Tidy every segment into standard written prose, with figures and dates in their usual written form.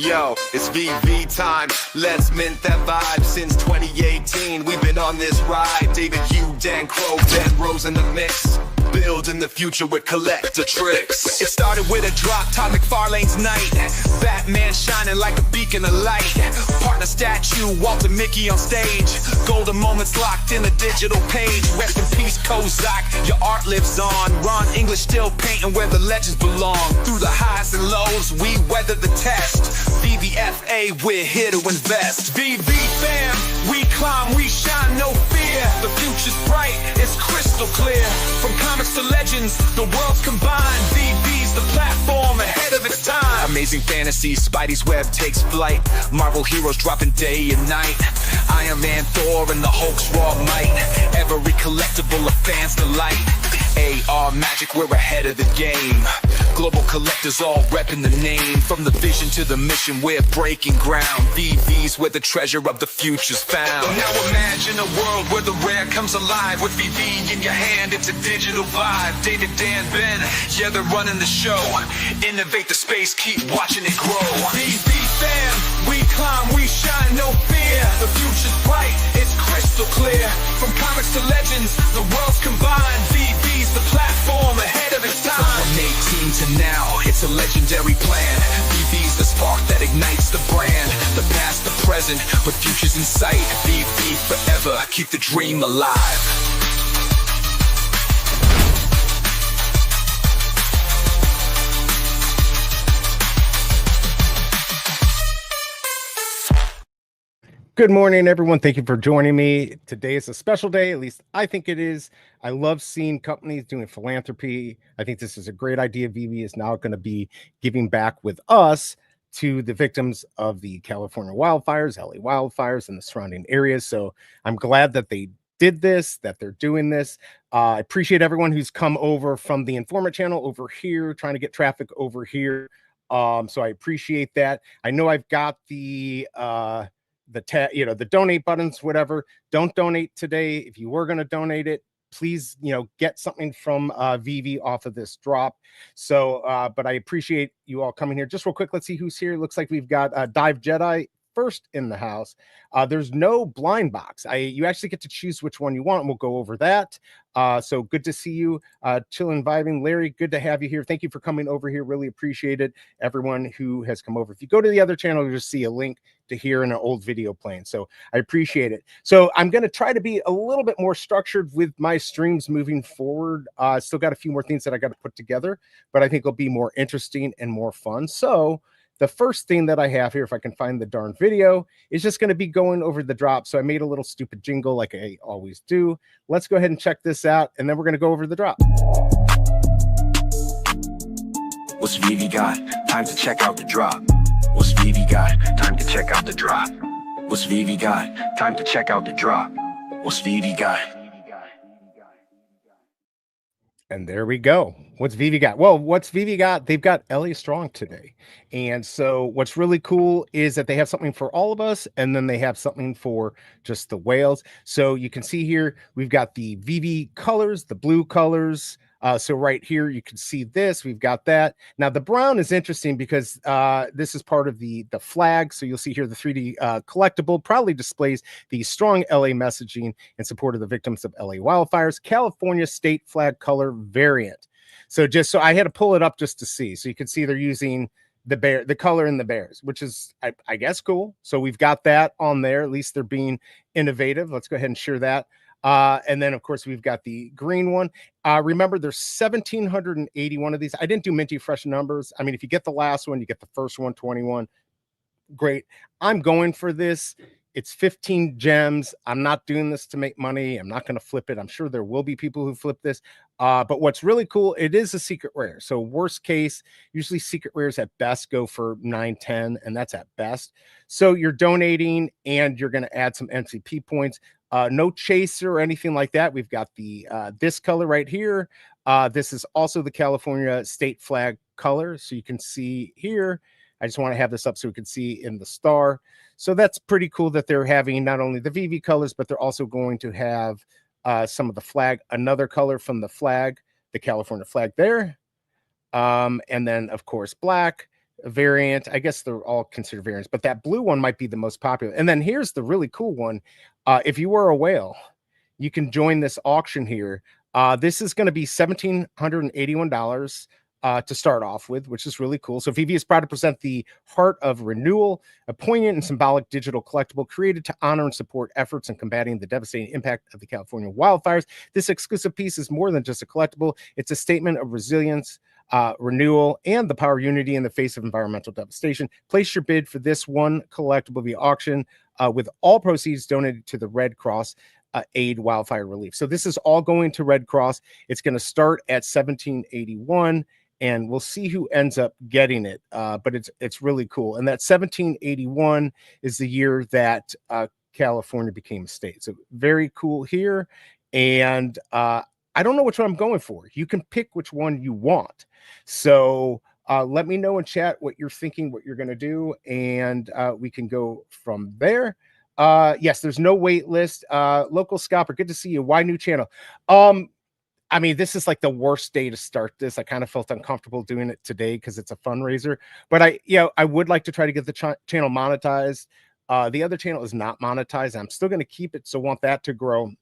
Yo, it's VV time. Let's mint that vibe. Since 2018, we've been on this ride. David, Hugh, Dan Crow, Ben Rose in the mix. Building the future with collector tricks. It started with a drop, Todd McFarlane's night. Batman shining like a beacon of light. Partner statue, Walter Mickey on stage. Golden moments locked in a digital page. Rest in peace, Kozak, your art lives on. Ron English still painting where the legends belong. Through the highs and lows, we weather the test. VVFA, we're here to invest. VV fam, we climb, we shine, no fear. The future's bright, it's crystal clear. From comics to legends, the world's combined. VV's the platform ahead of its time. Amazing fantasy, Spidey's web takes flight. Marvel heroes dropping day and night. Iron Man, Thor, and the Hulk's raw might. Every collectible a fan's delight. AR magic, we're ahead of the game. Global collectors all repping the name. From the vision to the mission, we're breaking ground. VV's where the treasure of the future's found. Now imagine a world where the rare comes alive. With VV in your hand, it's a digital vibe. David, Dan, Ben, yeah, they're running the show. Innovate the space, keep watching it grow. VV fam, we climb, we shine, no fear. The future's bright, it's crystal clear. From comics to legends, the world's combined. VV's the platform ahead of its time. From 18 to now, it's a legendary plan. VV's the spark that ignites the brand. The past, the present, but future's in sight. VV forever, keep the dream alive. Good morning, everyone. Thank you for joining me. Today is a special day, at least I think it is. I love seeing companies doing philanthropy. I think this is a great idea. VV is now going to be giving back with us to the victims of the California wildfires, LA wildfires, and the surrounding areas. So I'm glad that they did this, that they're doing this. I appreciate everyone who's come over from the Informmint channel over here, trying to get traffic over here. So I appreciate that. I know I've got the donate buttons, whatever. Don't donate today. If you were going to donate it, please, get something from VV off of this drop. So, but I appreciate you all coming here. Just real quick, let's see who's here. Looks like we've got Dive Jedi first in the house. There's no blind box. You actually get to choose which one you want, and we'll go over that. So good to see you. Chillin' vibing. Larry, good to have you here. Thank you for coming over here. Really appreciate it. Everyone who has come over. If you go to the other channel, you'll just see a link to hear an old video playing. So I appreciate it. So I'm going to try to be a little bit more structured with my streams moving forward. Still got a few more things that I got to put together, but I think it'll be more interesting and more fun. So the first thing that I have here, if I can find the darn video, is just going to be going over the drop. So I made a little stupid jingle like I always do. Let's go ahead and check this out, and then we're going to go over the drop. What's Veve got? Time to check out the drop. What's Veve got? Time to check out the drop. What's Veve got? Time to check out the drop. What's Veve got? And there we go. What's Veve got? Well, what's Veve got? They've got LA Strong today. And so what's really cool is that they have something for all of us, and then they have something for just the whales. So you can see here, we've got the Veve colors, the blue colors. So right here, you can see this. We've got that. Now, the brown is interesting because this is part of the flag. So you'll see here the 3D collectible proudly displays the strong LA messaging in support of the victims of LA wildfires, California state flag color variant. So I had to pull it up just to see. So you can see they're using the color in the bears, which is, I guess, cool. So we've got that on there. At least they're being innovative. Let's go ahead and share that. And then, of course, we've got the green one. Remember, there's 1,781 of these. I didn't do minty fresh numbers. I mean, if you get the last one, you get the first one, 21. Great. I'm going for this. It's 15 gems. I'm not doing this to make money. I'm not going to flip it. I'm sure there will be people who flip this. But what's really cool, it is a secret rare. So worst case, usually secret rares at best go for 9, 10, and that's at best. So you're donating and you're going to add some MCP points. No chaser or anything like that. We've got the this color right here. This is also the California state flag color. So you can see here. I just want to have this up so we can see in the star. So that's pretty cool that they're having not only the Veve colors, but they're also going to have some of the flag, another color from the flag, the California flag there. And then, of course, black. variant. I guess they're all considered variants, but that blue one might be the most popular. And then here's the really cool one. If you were a whale, you can join this auction here. This is going to be $1,781 to start off with, which is really cool. So Veve is proud to present the Heart of Renewal, a poignant and symbolic digital collectible created to honor and support efforts in combating the devastating impact of the California wildfires. This exclusive piece is more than just a collectible. It's a statement of resilience, renewal, and the power of unity in the face of environmental devastation. Place your bid for this one collectible via auction, with all proceeds donated to the Red Cross aid wildfire relief. So this is all going to Red Cross. It's going to start at 1781, and we'll see who ends up getting it. But it's really cool. And that 1781 is the year that California became a state. So very cool here. And I don't know which one I'm going for. You can pick which one you want. So let me know in chat what you're thinking, what you're going to do, and we can go from there. Yes, there's no wait list. Local scalper, good to see you. Why new channel? I mean, this is like the worst day to start this. I kind of felt uncomfortable doing it today because it's a fundraiser, but I would like to try to get the channel monetized. The other channel is not monetized. I'm still going to keep it, so want that to grow.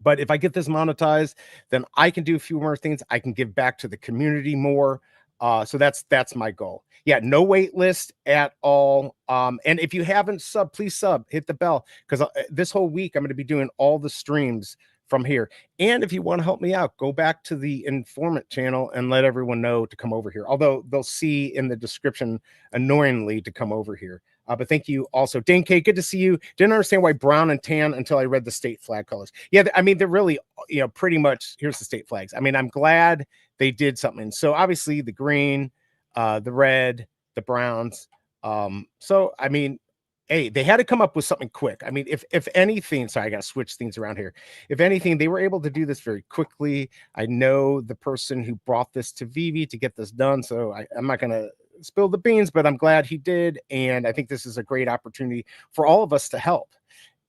But if I get this monetized, then I can do a few more things. I can give back to the community more. So that's my goal. Yeah, no wait list at all. And if you haven't subbed, please sub, hit the bell, because this whole week I'm going to be doing all the streams from here. And if you want to help me out, go back to the Informmint channel and let everyone know to come over here. Although they'll see in the description, annoyingly, to come over here. But thank you also. Dane K, good to see you. Didn't understand why brown and tan until I read the state flag colors. Yeah, I mean, they're really, pretty much, here's the state flags. I mean, I'm glad they did something. So obviously the green, the red, the browns. So, I mean, hey, they had to come up with something quick. I mean, if anything, sorry, I got to switch things around here. If anything, they were able to do this very quickly. I know the person who brought this to Veve to get this done. So I'm not going to spill the beans, but I'm glad he did. And I think this is a great opportunity for all of us to help.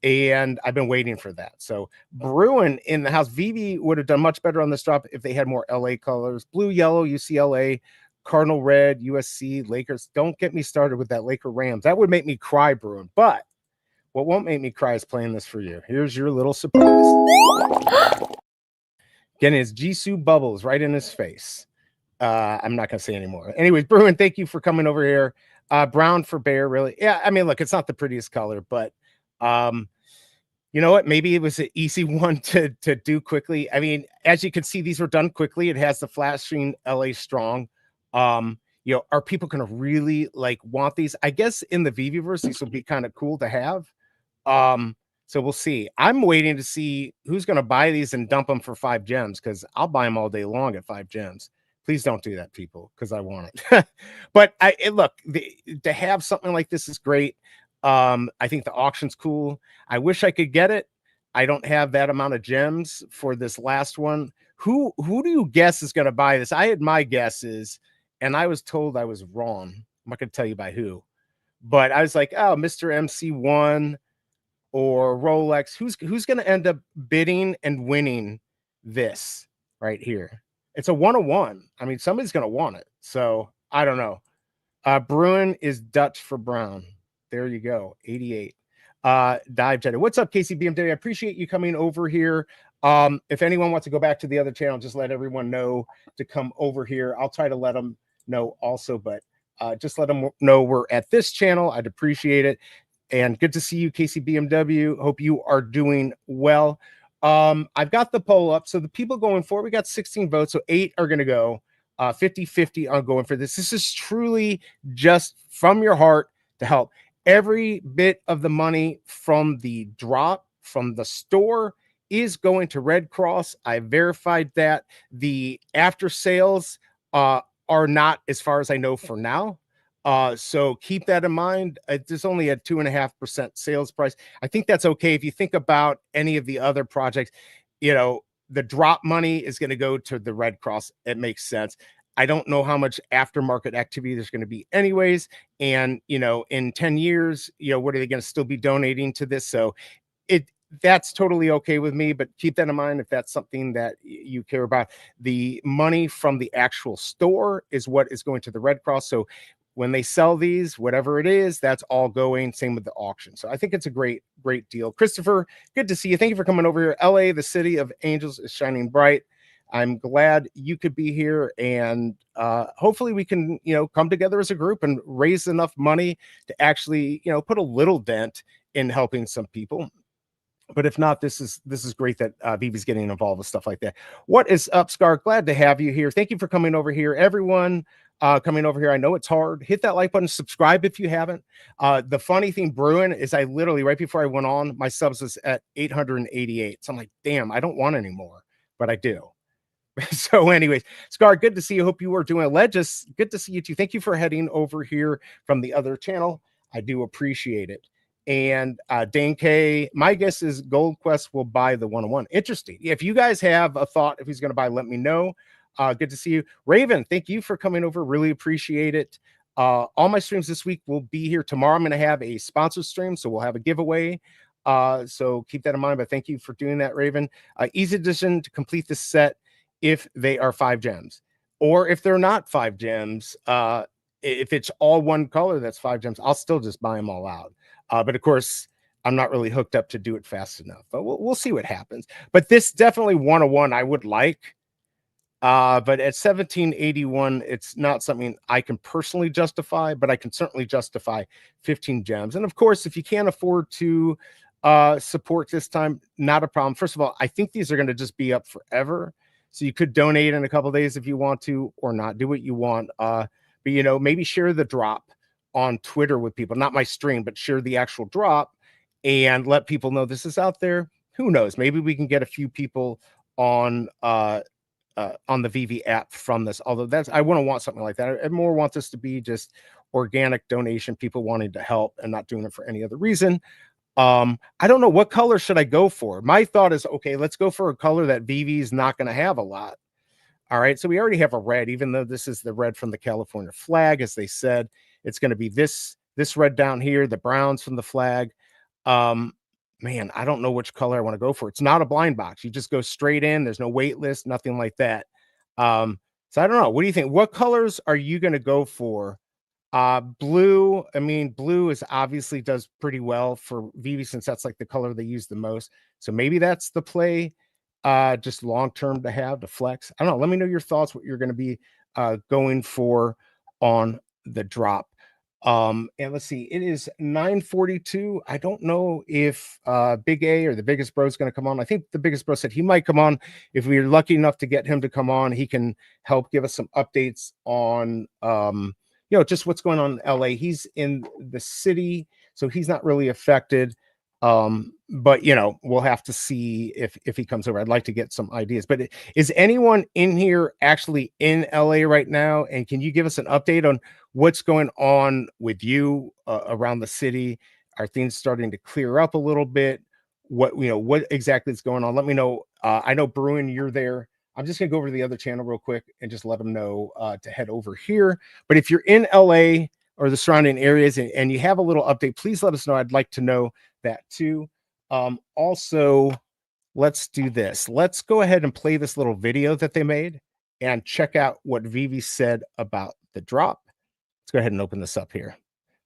And I've been waiting for that. So Bruin in the house, Veve would have done much better on this drop if they had more LA colors. Blue, yellow, UCLA, Cardinal red, USC, Lakers. Don't get me started with that Laker Rams. That would make me cry, Bruin. But what won't make me cry is playing this for you. Here's your little surprise. Getting his Jisoo bubbles right in his face. I'm not going to say anymore. Anyways, Bruin, thank you for coming over here. Brown for bear, really. Yeah, I mean, look, it's not the prettiest color, but you know what? Maybe it was an easy one to do quickly. I mean, as you can see, these were done quickly. It has the flashing LA Strong. Are people going to really want these? I guess in the Veveverse, these will be kind of cool to have. So we'll see. I'm waiting to see who's going to buy these and dump them for 5 gems, because I'll buy them all day long at 5 gems. Please don't do that, people, because I want it. But look, to have something like this is great. I think the auction's cool. I wish I could get it. I don't have that amount of gems for this last one. Who do you guess is going to buy this? I had my guesses, and I was told I was wrong. I'm not going to tell you by who, but I was like, oh, Mr. MC1 or Rolex. Who's going to end up bidding and winning this right here? It's a 101. I mean, somebody's going to want it. So I don't know. Bruin is Dutch for brown. There you go. 88. Dive Jedi. What's up, KCBMW? I appreciate you coming over here. If anyone wants to go back to the other channel, just let everyone know to come over here. I'll try to let them know also, but just let them know we're at this channel. I'd appreciate it. And good to see you, KCBMW. Hope you are doing well. I've got the poll up. So the people going for it, we got 16 votes. So 8 are going to go 50-50 on going for this. This is truly just from your heart to help. Every bit of the money from the drop from the store is going to Red Cross. I verified that. The after sales are not, as far as I know, for now. So keep that in mind. There's only a 2.5% sales price. I think that's okay. If you think about any of the other projects, the drop money is going to go to the Red Cross. It makes sense. I don't know how much aftermarket activity there's going to be anyways. And, in 10 years, what are they going to still be donating to this? So that's totally okay with me, but keep that in mind if that's something that you care about. The money from the actual store is what is going to the Red Cross. So when they sell these, whatever it is, that's all going. Same with the auction. So I think it's a great deal. Christopher, good to see you. Thank you for coming over here. LA, the city of angels, is shining bright. I'm glad you could be here, and hopefully we can, come together as a group and raise enough money to actually, put a little dent in helping some people. But if not, this is great that Veve's getting involved with stuff like that. What is up, Scar? Glad to have you here. Thank you for coming over here, everyone. Coming over here. I know it's hard. Hit that like button, subscribe if you haven't. The funny thing brewing is I literally, right before I went on, my subs was at 888. So I'm like, damn, I don't want any more, but I do. So anyways, Scar, good to see you. Hope you are doing well. Legis, good to see you too. Thank you for heading over here from the other channel. I do appreciate it. And Dane K, my guess is Gold Quest will buy the 101. Interesting. If you guys have a thought if he's going to buy, let me know. Good to see you. Raven, thank you for coming over. Really appreciate it. All my streams this week will be here. Tomorrow I'm going to have a sponsored stream, so we'll have a giveaway. So keep that in mind. But thank you for doing that, Raven. Easy decision to complete the set if they are 5 gems, or if they're not 5 gems. If it's all one color, that's 5 gems. I'll still just buy them all out. But of course, I'm not really hooked up to do it fast enough. But we'll see what happens. But this definitely 101 I would like. But at 1781, it's not something I can personally justify, but I can certainly justify 15 gems. And of course, if you can't afford to support this time, not a problem. First of all, I think these are going to just be up forever. So you could donate in a couple of days if you want to, or not. Do what you want. But maybe share the drop on Twitter with people, not my stream, but share the actual drop and let people know this is out there. Who knows? Maybe we can get a few people on the Veve app from this. Although I wouldn't want something like that. I more want this to be just organic donation, people wanting to help and not doing it for any other reason. I don't know, what color should I go for? My thought is, okay, let's go for a color that Veve is not going to have a lot. All right, so we already have a red, even though this is the red from the California flag, as they said. It's going to be this red down here, the browns from the flag. Man, I don't know which color I want to go for. It's not a blind box. You just go straight in. There's no wait list, nothing like that. So I don't know. What do you think? What colors are you going to go for? Blue. I mean, blue is obviously does pretty well for Veve since that's like the color they use the most. So maybe that's the play, just long-term to flex. I don't know. Let me know your thoughts, what you're going to be going for on the drop. And let's see, it is 9:42. I don't know if BigA or the Biggest Bro is going to come on. I think the Biggest Bro said he might come on. If we're lucky enough to get him to come on, he can help give us some updates on just what's going on in LA. He's in the city, so he's not really affected. But we'll have to see if he comes over. I'd like to get some ideas. But is anyone in here actually in LA right now? And can you give us an update on what's going on with you around the city? Are things starting to clear up a little bit? What exactly is going on? Let me know. I know Bruin, you're there. I'm just gonna go over to the other channel real quick and just let them know to head over here. But if you're in LA or the surrounding areas and you have a little update, please let us know. I'd like to know that too. Also, let's do this. Let's go ahead and play this little video that they made and check out what Veve said about the drop. Let's go ahead and open this up here.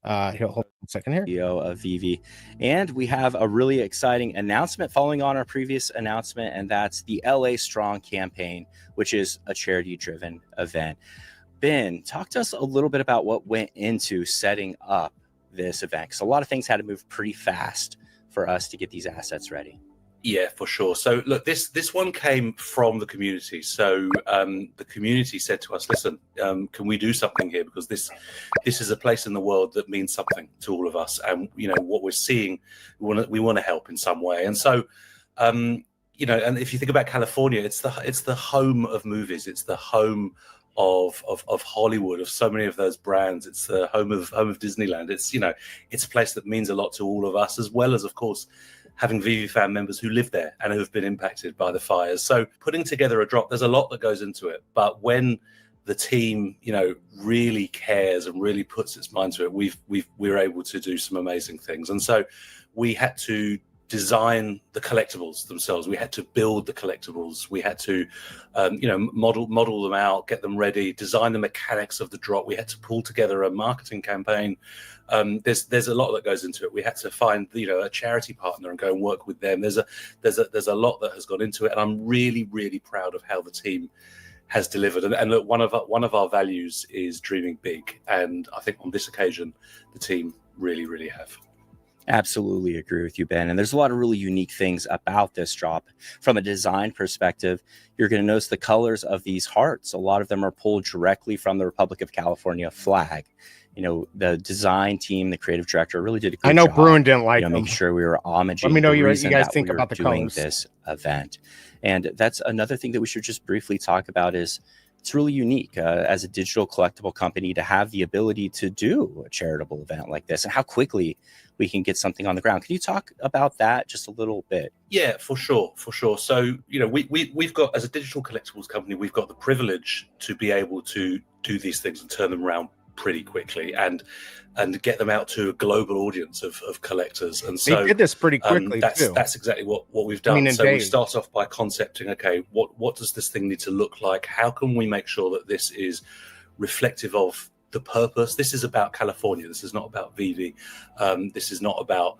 Hold on a second here. CEO of Veve, and we have a really exciting announcement following on our previous announcement, and that's the LA Strong campaign, which is a charity-driven event. Ben, talk to us a little bit about what went into setting up this event, because a lot of things had to move pretty fast for us to get these assets ready. Yeah, for sure. So look, this one came from the community. So the community said to us, listen, can we do something here? Because this is a place in the world that means something to all of us. And, what we're seeing, we want to help in some way. And so, and if you think about California, it's the home of movies. It's the home of Hollywood, of so many of those brands. It's the home of Disneyland. It's a place that means a lot to all of us, as well as, of course, having Veve fan members who live there and who have been impacted by the fires. So putting together a drop, there's a lot that goes into it. But when the team, really cares and really puts its mind to it, we're able to do some amazing things. And so we had to design the collectibles themselves. We had to build the collectibles. We had to, model them out, get them ready, design the mechanics of the drop. We had to pull together a marketing campaign. There's a lot that goes into it. We had to find, a charity partner and go and work with them. There's a lot that has gone into it, and I'm really, really proud of how the team has delivered. And look, one of our values is dreaming big, and I think on this occasion, the team really, really have. Absolutely agree with you, Ben. And there's a lot of really unique things about this drop. From a design perspective, you're going to notice the colors of these hearts. A lot of them are pulled directly from the Republic of California flag. The design team, the creative director really did a good job. I know Bruin didn't like them. Making sure we were homaging. Let me know the you reason guys that think we were about the doing colors. this event. And that's another thing that we should just briefly talk about is it's really unique as a digital collectible company to have the ability to do a charitable event like this, and how quickly we can get something on the ground. Can you talk about that just a little bit? Yeah, for sure. So, we've got, as a digital collectibles company, we've got the privilege to be able to do these things and turn them around pretty quickly and get them out to a global audience of collectors. And so they did this pretty quickly too. That's exactly what we've done. So we start off by concepting, okay, what does this thing need to look like? How can we make sure that this is reflective of the purpose? This is about California. This is not about Veve. This is not about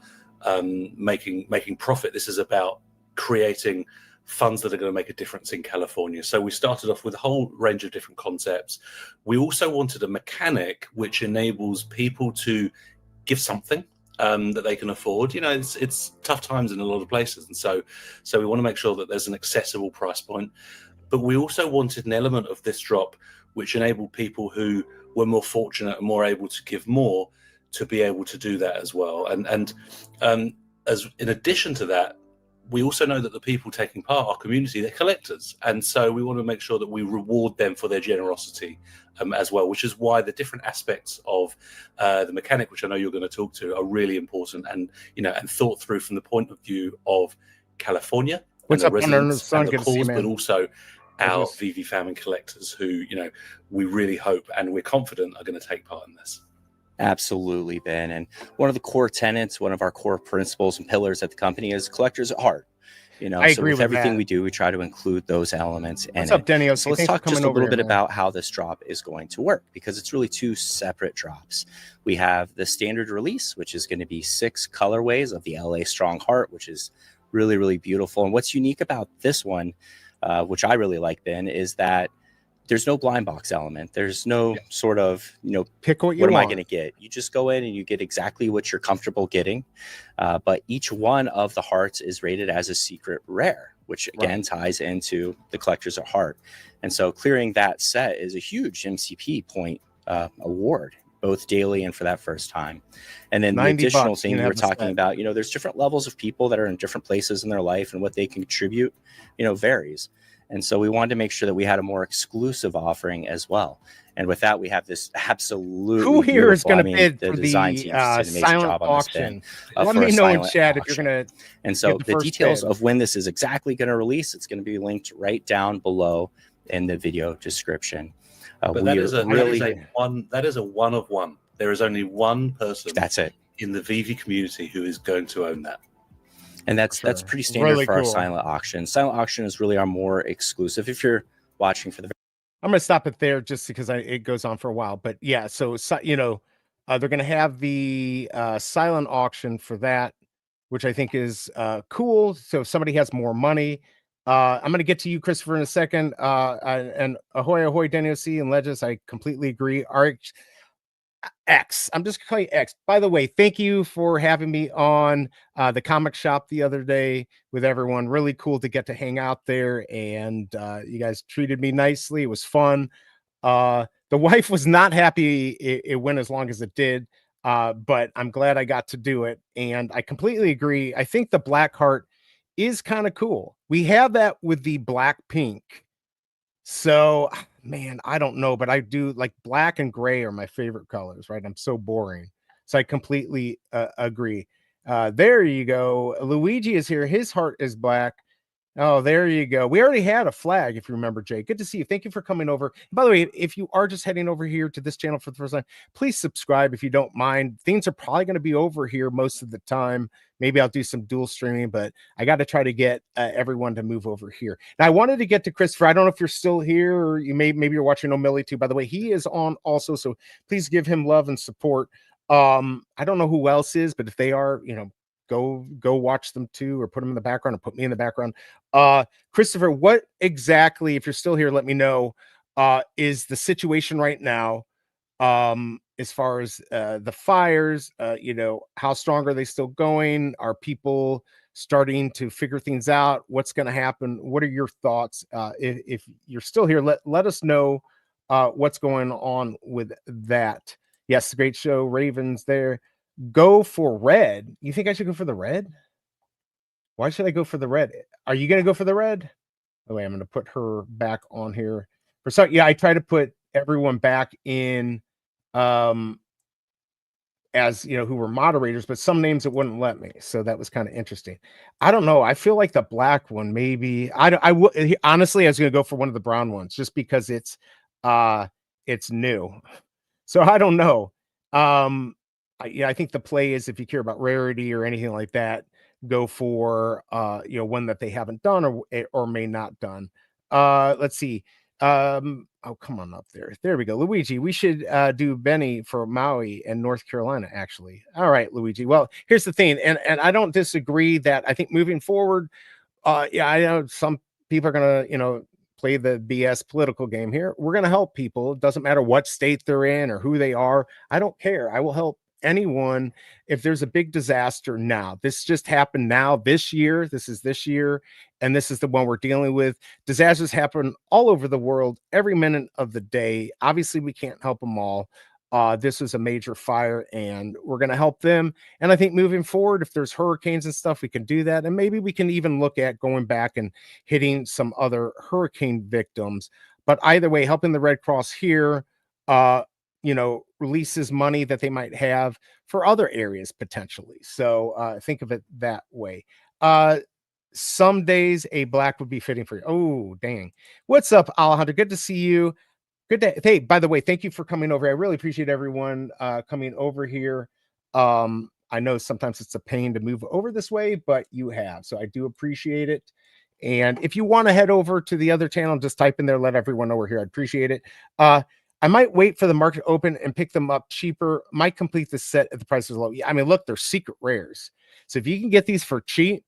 making profit. This is about creating funds that are going to make a difference in California. So we started off with a whole range of different concepts. We also wanted a mechanic which enables people to give something that they can afford. It's tough times in a lot of places, and so we want to make sure that there's an accessible price point. But we also wanted an element of this drop which enabled people who were more fortunate and more able to give more to be able to do that as well. And as in addition to that, we also know that the people taking part, our community, they're collectors. And so we want to make sure that we reward them for their generosity as well, which is why the different aspects of the mechanic, which I know you're going to talk to, are really important and thought through from the point of view of California and the residents and the cause, but also our Veve family collectors who, we really hope and we're confident are going to take part in this. Absolutely, Ben. And one of the core tenets, one of our core principles and pillars at the company is collectors at heart. I agree with everything that. we do, we try to include those elements. What's up, Denny? So let's talk just a little bit about how this drop is going to work, because it's really two separate drops. We have the standard release, which is going to be 6 colorways of the LA Strong Heart, which is really, really beautiful. And what's unique about this one, which I really like, Ben, is that there's no blind box element. There's no sort of, pick what am I going to get? You just go in and you get exactly what you're comfortable getting. But each one of the hearts is rated as a secret rare, which again ties into the collectors at heart. And so clearing that set is a huge MCP point award, both daily and for that first time. And then the additional thing you were talking about, there's different levels of people that are in different places in their life, and what they can contribute, varies. And so we wanted to make sure that we had a more exclusive offering as well. And with that, we have this absolutely who here is going to bid the for design the team did an amazing silent job on auction? This Let me know in chat if you're going to. And so the details of when this is exactly going to release, it's going to be linked right down below in the video description. But that is a one of one. There is only one person. That's it. In the Veve community who is going to own that. And that's pretty standard really for our silent auction. Silent auction is really our more exclusive. If you're watching for the, I'm going to stop it there just because it goes on for a while. But yeah, so they're going to have the silent auction for that, which I think is cool. So if somebody has more money, I'm going to get to you, Christopher, in a second. And ahoy, Daniel C and Legis, I completely agree. X. I'm just calling you X. By the way, thank you for having me on the comic shop the other day with everyone. Really cool to get to hang out there, and you guys treated me nicely. It was fun. The wife was not happy it went as long as it did, but I'm glad I got to do it, and I completely agree. I think the black heart is kind of cool. We have that with the black pink. So, man, I don't know, but I do like black and gray are my favorite colors, right? I'm so boring. So I completely agree. There you go. Luigi is here. His heart is black. Oh, there you go. We already had a flag, if you remember, Jay. Good to see you. Thank you for coming over. By the way, if you are just heading over here to this channel for the first time, please subscribe if you don't mind. Things are probably going to be over here most of the time. Maybe I'll do some dual streaming, but I got to try to get everyone to move over here. Now, I wanted to get to Christopher. I don't know if you're still here, or maybe you're watching O'Malley too. By the way, he is on also, so please give him love and support. I don't know who else is, but if they are, go watch them too, or put them in the background, or put me in the background. Christopher, what exactly, if you're still here, let me know, is the situation right now, as far as the fires? How strong are they still going? Are people starting to figure things out? What's going to happen? What are your thoughts? If you're still here, let us know what's going on with that. Yes, great show. Ravens there. Go for red. You think I should go for the red? Why should I go for the red? Are you going to go for the red? Oh, wait, I'm going to put her back on here. Yeah, I try to put everyone back in as who were moderators, but some names it wouldn't let me. So that was kind of interesting. I don't know. I feel like the black one, maybe. Honestly, I was going to go for one of the brown ones just because it's new. So I don't know. I think the play is, if you care about rarity or anything like that, go for one that they haven't done or may not done. Let's see. Oh, come on up there. There we go. Luigi, we should do Benny for Maui and North Carolina, actually. All right, Luigi. Well, here's the thing, and I don't disagree that I think moving forward, I know some people are gonna, play the BS political game here. We're gonna help people. It doesn't matter what state they're in or who they are. I don't care. I will help anyone if there's a big disaster now. This just happened now this year. This is this year, and this is the one we're dealing with. Disasters happen all over the world every minute of the day. Obviously, we can't help them all. This is a major fire, and we're going to help them. And I think moving forward, if there's hurricanes and stuff, we can do that. And maybe we can even look at going back and hitting some other hurricane victims. But either way, helping the Red Cross here, releases money that they might have for other areas potentially. So think of it that way. Some days a black would be fitting for you. Oh, dang. What's up, Alejandro? Good to see you. Good day. Hey, by the way, thank you for coming over. I really appreciate everyone coming over here. I know sometimes it's a pain to move over this way, but you have. So I do appreciate it. And if you want to head over to the other channel, just type in there, let everyone know we're here. I'd appreciate it. I might wait for the market to open and pick them up cheaper. Might complete the set at the price is low. Yeah, I mean, look, they're secret rares. So if you can get these for cheap,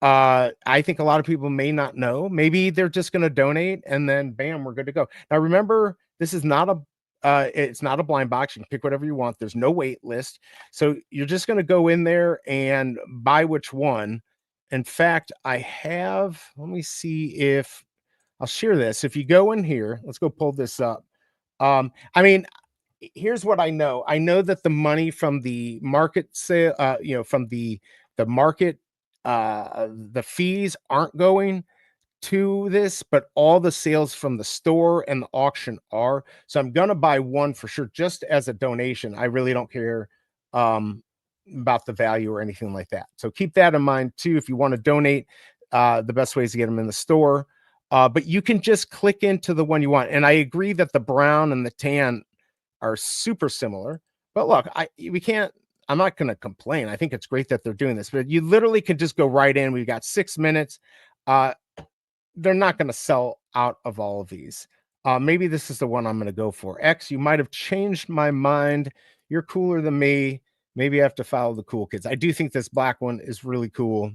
I think a lot of people may not know. Maybe they're just going to donate and then bam, we're good to go. Now, remember, this is not it's not a blind box. You can pick whatever you want. There's no wait list. So you're just going to go in there and buy which one. In fact, let me see if I'll share this. If you go in here, let's go pull this up. I mean, here's what I know. I know that the money from the market sale, from the market, the fees aren't going to this, but all the sales from the store and the auction are. So I'm gonna buy one for sure, just as a donation. I really don't care about the value or anything like that. So keep that in mind too. If you want to donate, the best way is to get them in the store. But you can just click into the one you want. And I agree that the brown and the tan are super similar. But look, I'm not going to complain. I think it's great that they're doing this. But you literally can just go right in. We've got 6 minutes. They're not going to sell out of all of these. Maybe this is the one I'm going to go for. X, you might have changed my mind. You're cooler than me. Maybe I have to follow the cool kids. I do think this black one is really cool.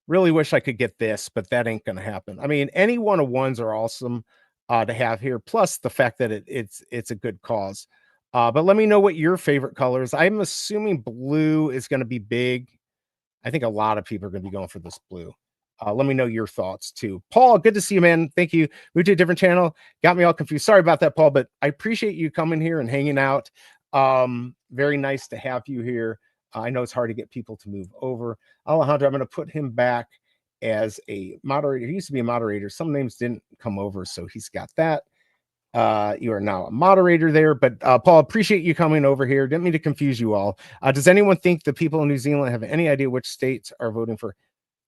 Really wish I could get this, but that ain't going to happen. I mean, any one of ones are awesome to have here. Plus the fact that it's a good cause. But let me know what your favorite color is. I'm assuming blue is going to be big. I think a lot of people are going to be going for this blue. Let me know your thoughts too. Paul, good to see you, man. Thank you. Moved to a different channel. Got me all confused. Sorry about that, Paul, but I appreciate you coming here and hanging out. Very nice to have you here. I know it's hard to get people to move over. Alejandro, I'm going to put him back as a moderator. He used to be a moderator. Some names didn't come over, so he's got that. You are now a moderator there. But Paul, appreciate you coming over here. Didn't mean to confuse you all. Does anyone think the people in New Zealand have any idea which states are voting for?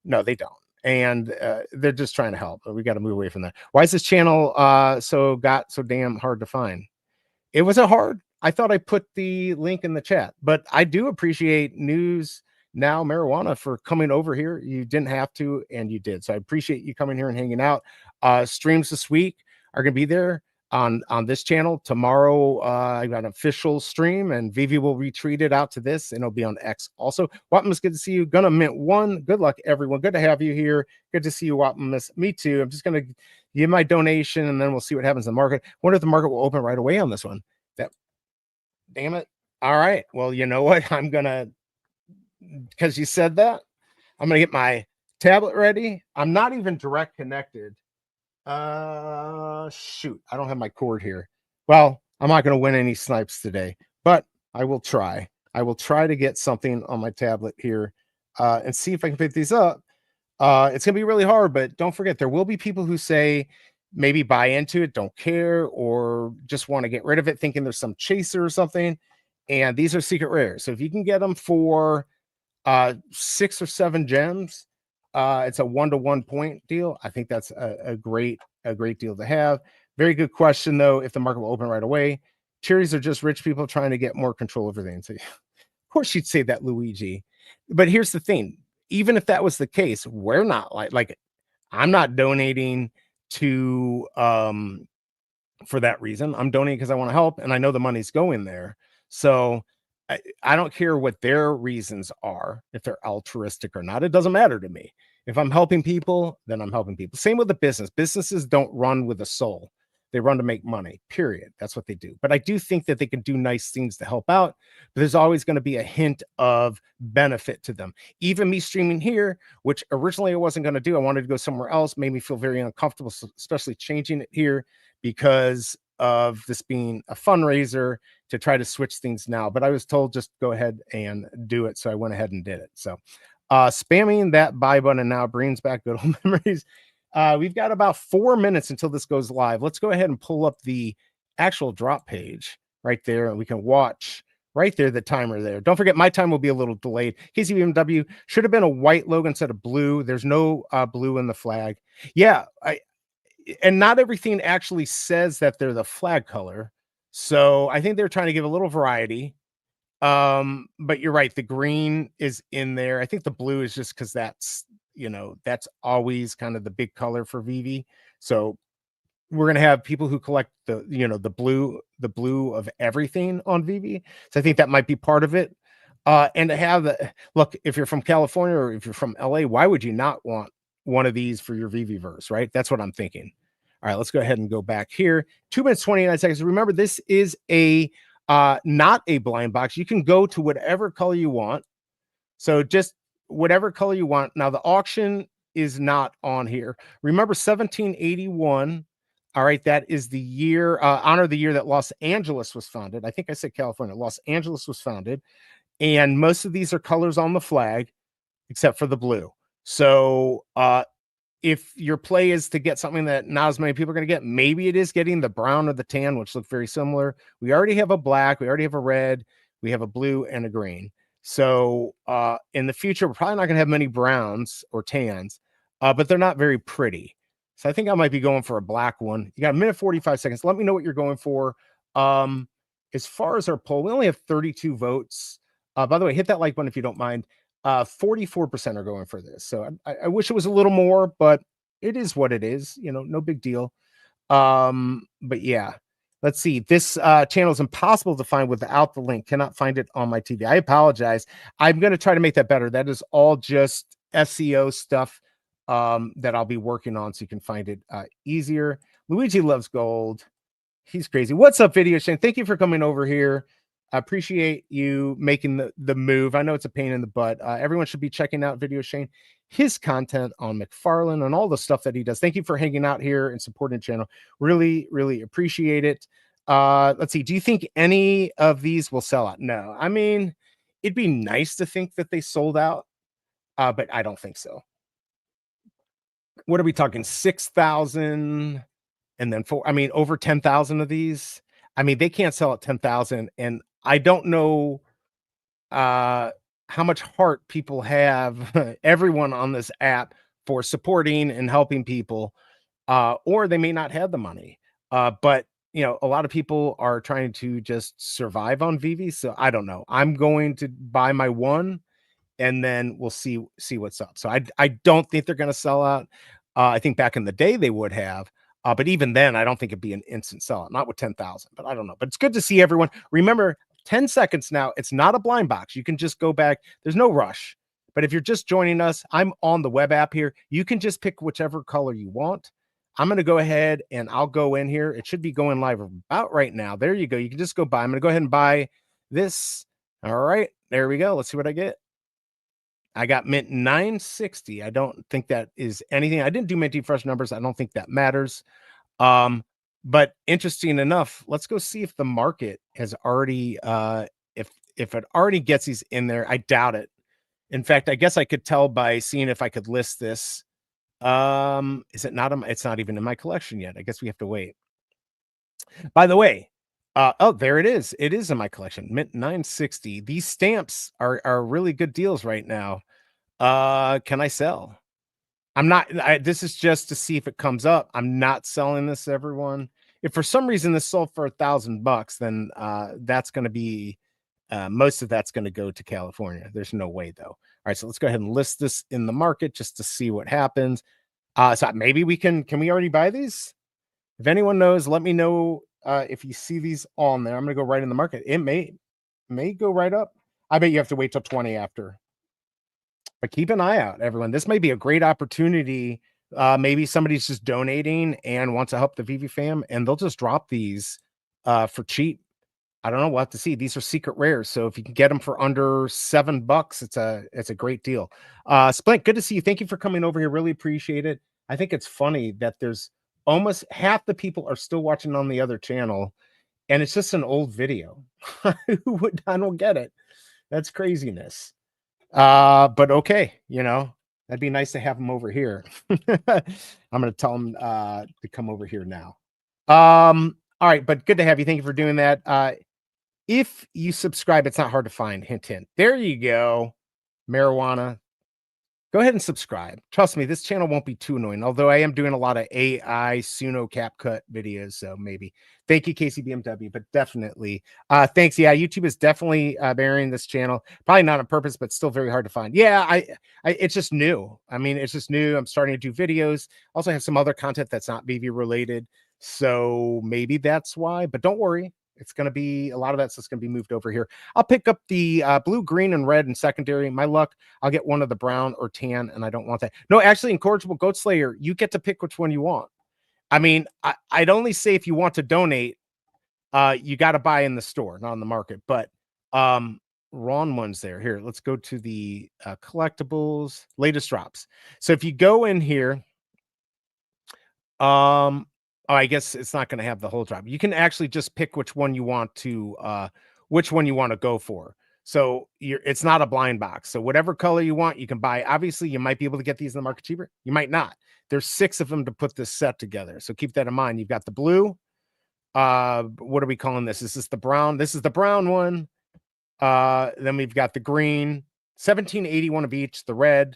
No, they don't. And they're just trying to help. But we got to move away from that. Why is this channel so damn hard to find? It wasn't hard. I thought I put the link in the chat, but I do appreciate News Now Marijuana for coming over here. You didn't have to, and you did. So I appreciate you coming here and hanging out. Streams this week are going to be there on this channel. Tomorrow, I got an official stream, and Vivi will retweet it out to this, and it'll be on X also. Wapmus, good to see you. Gonna mint one. Good luck, everyone. Good to have you here. Good to see you, Wapmus. Me too. I'm just gonna give my donation, and then we'll see what happens in the market. Wonder if the market will open right away on this one. Damn it. All right. Well, you know what? I'm gonna, because you said that, I'm gonna get my tablet ready. I'm not even direct connected. Shoot, I don't have my cord here. Well, I'm not gonna win any snipes today, but I will try. I will try to get something on my tablet here and see if I can pick these up. It's gonna be really hard, but don't forget, there will be people who say maybe buy into it, don't care, or just want to get rid of it, thinking there's some chaser or something. And these are secret rares. So if you can get them for 6 or 7 gems, it's a 1-to-1 point deal. I think that's a great deal to have. Very good question, though, if the market will open right away. Cherries are just rich people trying to get more control over things. So, of course you'd say that, Luigi. But here's the thing. Even if that was the case, we're not like I'm not donating to for that reason. I'm donating because I want to help, and I know the money's going there. So I don't care what their reasons are, if they're altruistic or not. It doesn't matter to me. If I'm helping people, then I'm helping people. Same with the business. Businesses don't run with a soul. They run to make money, period. That's what they do. But I do think that they can do nice things to help out. But there's always going to be a hint of benefit to them. Even me streaming here, which originally I wasn't going to do. I wanted to go somewhere else, made me feel very uncomfortable, especially changing it here because of this being a fundraiser to try to switch things now. But I was told just go ahead and do it. So I went ahead and did it. So spamming that buy button now brings back good old memories. We've got about 4 minutes until this goes live. Let's go ahead and pull up the actual drop page right there, and we can watch right there the timer there. Don't forget, my time will be a little delayed. KCBMW should have been a white logo instead of blue. There's no blue in the flag. Yeah, and not everything actually says that they're the flag color. So I think they're trying to give a little variety. But you're right, the green is in there. I think the blue is just because that's always kind of the big color for Veve. So we're gonna have people who collect the blue of everything on Veve. So I think that might be part of it. And to have the look, if you're from California or if you're from LA, why would you not want one of these for your Veve verse, right? That's what I'm thinking. All right, let's go ahead and go back here. 2 minutes, 29 seconds. Remember, this is a not a blind box. You can go to whatever color you want. So just whatever color you want. Now, the auction is not on here. Remember 1781. All right, that is the year, honor the year that Los Angeles was founded. I think I said California. Los Angeles was founded. And most of these are colors on the flag, except for the blue. So if your play is to get something that not as many people are going to get, maybe it is getting the brown or the tan, which look very similar. We already have a black, we already have a red, we have a blue and a green. So in the future, we're probably not going to have many browns or tans, but they're not very pretty. So I think I might be going for a black one. You got 1 minute 45 seconds. Let me know what you're going for. As far as our poll, we only have 32 votes. By the way, hit that like button if you don't mind. 44% are going for this. So I wish it was a little more, but it is what it is. No big deal. But yeah, let's see. This channel is impossible to find without the link. Cannot find it on my TV. I apologize. I'm going to try to make that better. That is all just SEO stuff that I'll be working on so you can find it easier. Luigi loves gold. He's crazy. What's up, Video Shane? Thank you for coming over here. I appreciate you making the move. I know it's a pain in the butt. Everyone should be checking out Video Shane, his content on McFarlane and all the stuff that he does. Thank you for hanging out here and supporting the channel. Really, really appreciate it. Let's see. Do you think any of these will sell out? No. I mean, it'd be nice to think that they sold out, but I don't think so. What are we talking? 6,000 and then over 10,000 of these. I mean, they can't sell at 10,000, and I don't know how much heart people have, everyone on this app, for supporting and helping people, or they may not have the money. But a lot of people are trying to just survive on Veve. So I don't know. I'm going to buy my one, and then we'll see what's up. So I don't think they're going to sell out. I think back in the day they would have. But even then, I don't think it'd be an instant sellout. Not with 10,000, but I don't know. But it's good to see everyone. Remember, 10 seconds now. It's not a blind box. You can just go back. There's no rush. But if you're just joining us, I'm on the web app here. You can just pick whichever color you want. I'm going to go ahead and I'll go in here. It should be going live about right now. There you go. You can just go buy. I'm going to go ahead and buy this. All right. There we go. Let's see what I get. I got mint 960. I don't think that is anything. I didn't do minty fresh numbers. I don't think that matters. But interesting enough, let's go see if the market has already if it already gets these in there. I doubt it. In fact, I guess I could tell by seeing if I could list this. Is it not? It's not even in my collection yet. I guess we have to wait. By the way, oh, there it is. It is in my collection. Mint 960. These stamps are really good deals right now. Can I sell? I'm not. This is just to see if it comes up. I'm not selling this, everyone. If for some reason this sold for $1,000, then that's going to be most of that's going to go to California. There's no way though. All right, so let's go ahead and list this in the market just to see what happens. So maybe we can we already buy these? If anyone knows, let me know if you see these on there. I'm going to go right in the market. It may go right up. I bet you have to wait till 20 after. But keep an eye out, everyone. This may be a great opportunity. Maybe somebody's just donating and wants to help the Veve fam, and they'll just drop these for cheap. I don't know. We'll have to see. These are secret rares, so if you can get them for under $7, it's a great deal. Splint, good to see you. Thank you for coming over here. Really appreciate it. I think it's funny that there's almost half the people are still watching on the other channel, and it's just an old video. I don't get it. That's craziness. But okay, that'd be nice to have them over here. I'm gonna tell them to come over here now. All right, but good to have you. Thank you for doing that. If you subscribe, it's not hard to find. Hint, hint. There you go. Marijuana. Go ahead and subscribe. Trust me, this channel won't be too annoying. Although I am doing a lot of AI Suno CapCut videos, so maybe. Thank you, Casey BMW, but definitely. Thanks. Yeah, YouTube is definitely burying this channel. Probably not on purpose, but still very hard to find. Yeah, I it's just new. I mean, it's just new. I'm starting to do videos. Also have some other content that's not Veve related, so maybe that's why. But don't worry. It's going to be a lot of that stuff's going to be moved over here. I'll pick up the blue, green, and red in secondary. My luck, I'll get one of the brown or tan, and I don't want that. No, actually, Incorrigible Goat Slayer, you get to pick which one you want. I mean, I'd only say if you want to donate, you got to buy in the store, not on the market. But wrong ones there. Here, let's go to the collectibles, latest drops. So if you go in here, oh, I guess it's not going to have the whole drop. You can actually just pick which one you want to go for. So it's not a blind box. So whatever color you want, you can buy. Obviously, you might be able to get these in the market cheaper. You might not. There's 6 of them to put this set together. So keep that in mind. You've got the blue. What are we calling this? Is this the brown? This is the brown one. Then we've got the green, 1781 of each, the red,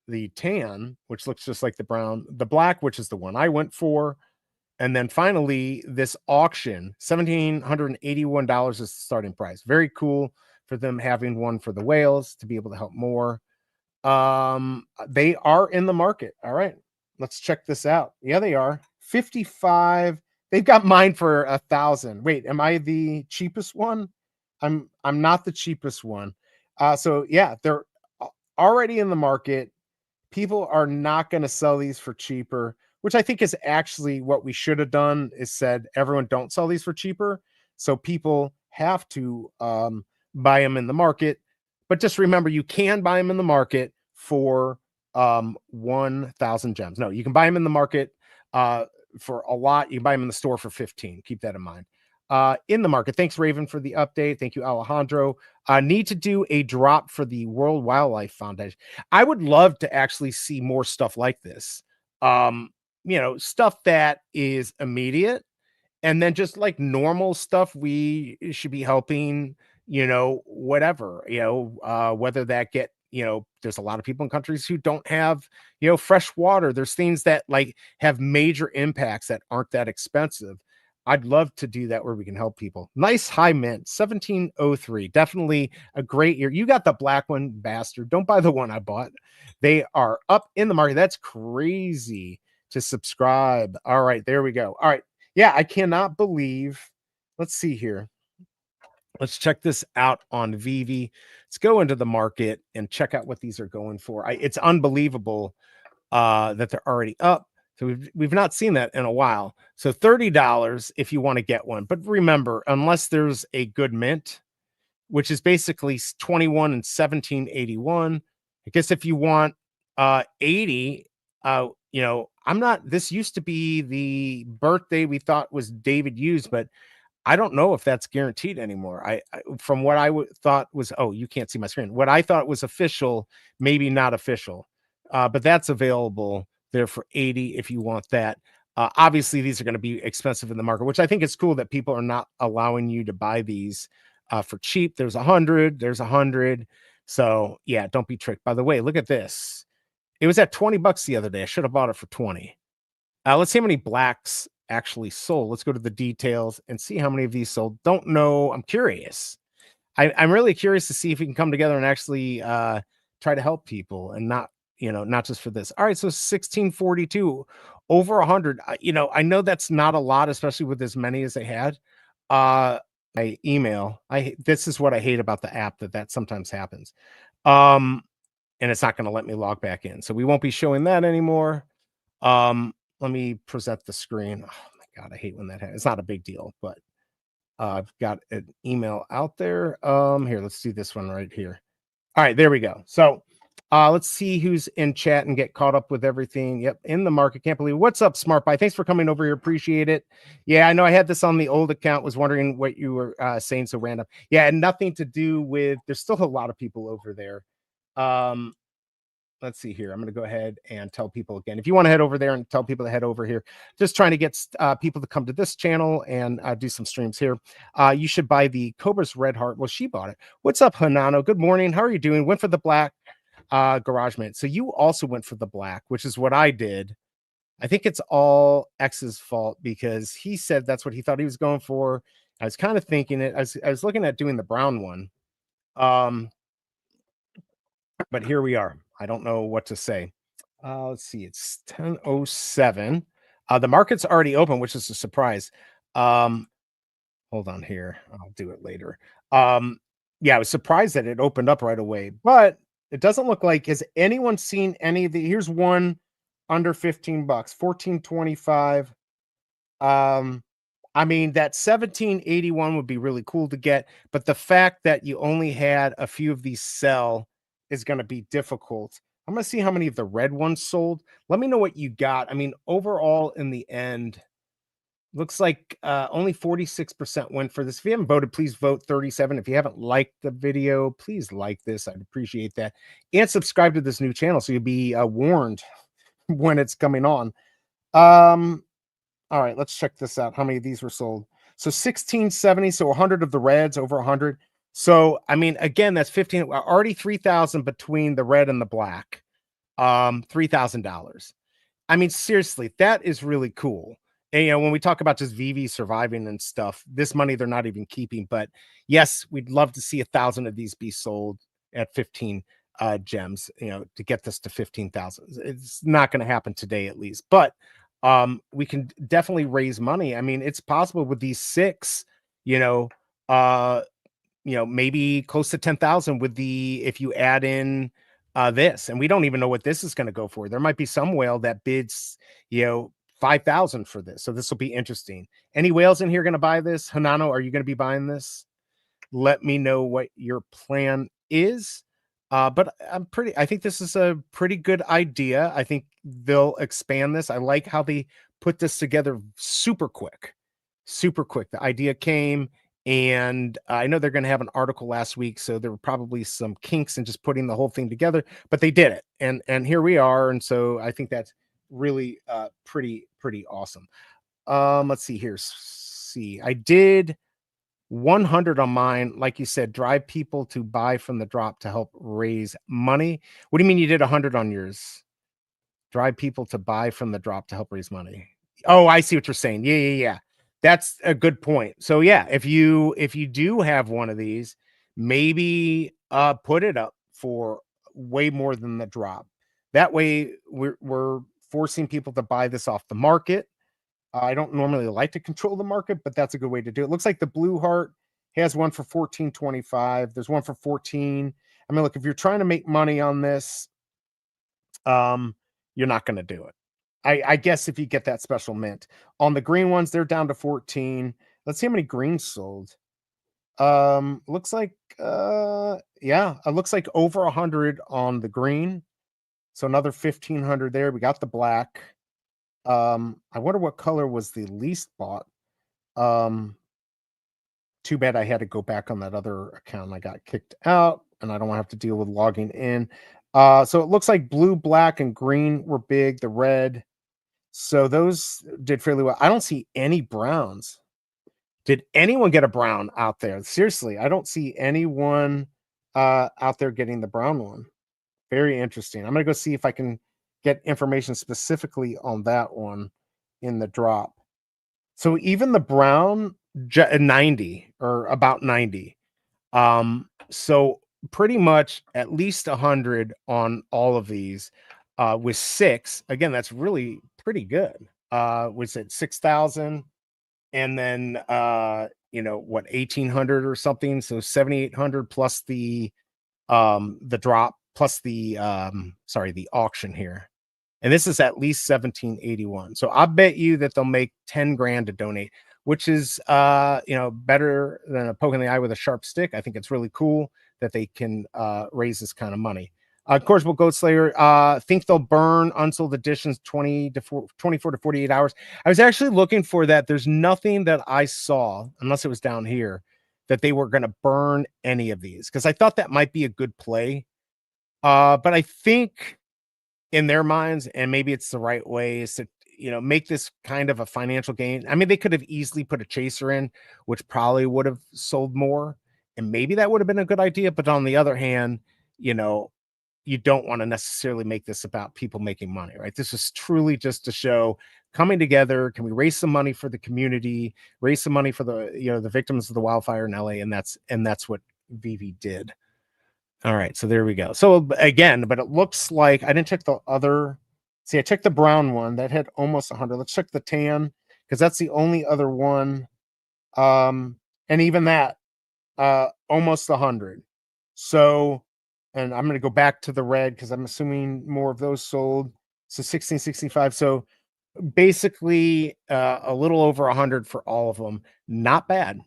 the tan, which looks just like the brown, the black, which is the one I went for, and then finally this auction, $1,781 is the starting price. Very cool for them having one for the whales to be able to help more. They are in the market. All right, let's check this out. Yeah, they are 55. They've got mine for 1,000. Wait, am I the cheapest one? I'm not the cheapest one. So yeah, they're already in the market. People are not going to sell these for cheaper, which I think is actually what we should have done, is said, everyone don't sell these for cheaper. So people have to buy them in the market. But just remember, you can buy them in the market for 1,000 gems. No, you can buy them in the market for a lot. You can buy them in the store for 15. Keep that in mind. In the market. Thanks, Raven, for the update. Thank you, Alejandro. Need to do a drop for the World Wildlife Foundation. I would love to actually see more stuff like this. Stuff that is immediate, and then just like normal stuff we should be helping, whatever, whether that get, there's a lot of people in countries who don't have, fresh water. There's things that like have major impacts that aren't that expensive. I'd love to do that where we can help people. Nice high mint, 1703. Definitely a great year. You got the black one, bastard. Don't buy the one I bought. They are up in the market. That's crazy to subscribe. All right, there we go. All right. Yeah, I cannot believe. Let's see here. Let's check this out on Veve. Let's go into the market and check out what these are going for. It's unbelievable that they're already up. So we've not seen that in a while. So $30 if you want to get one. But remember, unless there's a good mint, which is basically 21 and 1781. I guess if you want 80, I'm not, this used to be the birthday we thought was David Hughes, but I don't know if that's guaranteed anymore. I from what I thought was, oh, you can't see my screen. What I thought was official, maybe not official, but that's available there for 80 if you want that. Obviously, these are going to be expensive in the market, which I think is cool that people are not allowing you to buy these for cheap. There's 100, there's 100. So yeah, don't be tricked. By the way, look at this. It was at $20 the other day. I should have bought it for 20. Let's see how many blacks actually sold. Let's go to the details and see how many of these sold. Don't know. I'm curious. I'm really curious to see if we can come together and actually try to help people and not, not just for this. All right. So 1642 over 100. I know that's not a lot, especially with as many as they had. My email. This is what I hate about the app, that sometimes happens. And it's not going to let me log back in. So we won't be showing that anymore. Let me present the screen. Oh my God, I hate when that happens. It's not a big deal, but I've got an email out there. Here, let's do this one right here. All right, there we go. So let's see who's in chat and get caught up with everything. Yep, in the market. Can't believe it. What's up, Smart Buy? Thanks for coming over here. Appreciate it. Yeah, I know I had this on the old account. Was wondering what you were saying so random. Yeah, and nothing to do with, there's still a lot of people over there. Let's see here. I'm going to go ahead and tell people again. If you want to head over there and tell people to head over here, just trying to get people to come to this channel and do some streams here. You should buy the Cobra's Red Heart. Well, she bought it. What's up, Hanano? Good morning. How are you doing? Went for the black garage mint. So you also went for the black, which is what I did. I think it's all X's fault because he said that's what he thought he was going for. I was kind of thinking it. I was looking at doing the brown one. But here we are. I don't know what to say. Let's see. It's 10:07. The market's already open, which is a surprise. Hold on here. I'll do it later. Yeah, I was surprised that it opened up right away, but it doesn't look like, has anyone seen any of the, here's one under $15, 14.25. I mean, that 1781 would be really cool to get, but the fact that you only had a few of these sell is going to be difficult. I'm going to see how many of the red ones sold. Let me know what you got. I mean, overall, in the end, looks like only 46% went for this. If you haven't voted, please vote 37. If you haven't liked the video, please like this. I'd appreciate that. And subscribe to this new channel so you'll be warned when it's coming on. All right, let's check this out. How many of these were sold? So 1670, so 100 of the reds, over 100. So, I mean, again, that's 15, already 3,000 between the red and the black. $3,000. I mean, seriously, that is really cool. And, when we talk about just Veve surviving and stuff, this money they're not even keeping. But yes, we'd love to see 1,000 of these be sold at 15 gems, to get this to 15,000. It's not going to happen today, at least. But we can definitely raise money. I mean, it's possible with these 6, maybe close to 10,000 with if you add in this, and we don't even know what this is going to go for. There might be some whale that bids, 5,000 for this. So this will be interesting. Any whales in here going to buy this? Hanano, are you going to be buying this? Let me know what your plan is. But I think this is a pretty good idea. I think they'll expand this. I like how they put this together super quick. The idea came, and I know they're going to have an article last week, so there were probably some kinks in just putting the whole thing together, but they did it, and here we are. And so I think that's really pretty awesome. Let's see here. I did 100 on mine. Like you said, drive people to buy from the drop to help raise money. What do you mean you did 100 on yours? Drive people to buy from the drop to help raise money. Oh, I see what you're saying. Yeah. That's a good point. So yeah, if you do have one of these, maybe put it up for way more than the drop. That way we're forcing people to buy this off the market. I don't normally like to control the market, but that's a good way to do it. Looks like the Blue Heart has one for 14.25. There's one for 14. I mean, look, if you're trying to make money on this, you're not going to do it. I guess if you get that special mint. On the green ones, they're down to 14. Let's see how many greens sold. Looks like yeah, it looks like over 100 on the green. So another 1,500 there. We got the black. I wonder what color was the least bought. Too bad I had to go back on that other account. I got kicked out, and I don't want to have to deal with logging in. So it looks like blue, black, and green were big. The red. So those did fairly well. I don't see any browns. Did anyone get a brown out there? Seriously, I don't see anyone out there getting the brown one. Very interesting. I'm going to go see if I can get information specifically on that one in the drop. So even the brown 90 or about 90. So pretty much at least 100 on all of these with 6. Again, that's really pretty good. Was it 6,000 and then what 1,800 or something, so 7,800 plus the drop plus the the auction here. And this is at least 1781. So I bet you that they'll make 10 grand to donate, which is better than a poke in the eye with a sharp stick. I think it's really cool that they can raise this kind of money. Of course, we'll Goat Slayer. Think they'll burn unsold editions 24 to 48 hours. I was actually looking for that. There's nothing that I saw, unless it was down here, that they were going to burn any of these, because I thought that might be a good play. But I think in their minds, and maybe it's the right way, is to make this kind of a financial gain. I mean, they could have easily put a chaser in, which probably would have sold more, and maybe that would have been a good idea. But on the other hand, you don't want to necessarily make this about people making money, right? This is truly just to show coming together. Can we raise some money for the community, raise some money for the victims of the wildfire in LA? And that's what Veve did. All right, so there we go. So again, but it looks like I didn't check the other. See, I checked the brown one that had almost 100. Let's check the tan, because that's the only other one. And even that, almost 100. So, and I'm going to go back to the red because I'm assuming more of those sold. So 1665. So basically a little over 100 for all of them. Not bad.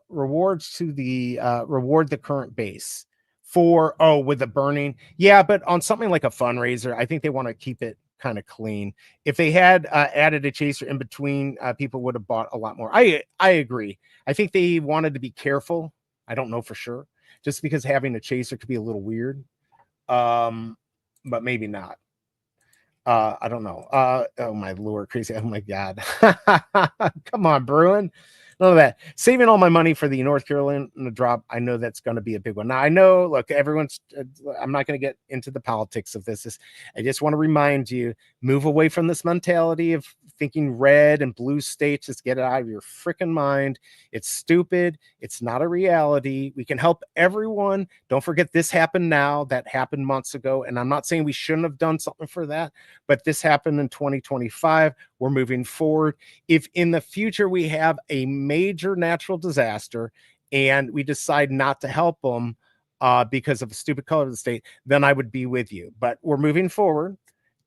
Rewards to the reward the current base for with the burning. Yeah, but on something like a fundraiser, I think they want to keep it kind of clean. If they had added a chaser in between, people would have bought a lot more. I agree. I think they wanted to be careful. I don't know for sure, just because having a chaser could be a little weird, but maybe not. I don't know. Oh my Lord, crazy. Oh my God. Come on, Bruin. None of that. Saving all my money for the North Carolina drop. I know that's going to be a big one. Now, I know, look, everyone's, I'm not going to get into the politics of this. I just want to remind you, move away from this mentality of thinking red and blue states. Just get it out of your freaking mind. It's stupid. It's not a reality. We can help everyone. Don't forget, this happened now. That happened months ago. And I'm not saying we shouldn't have done something for that, but this happened in 2025. We're moving forward. If in the future we have a major natural disaster and we decide not to help them because of the stupid color of the state, then I would be with you. But we're moving forward,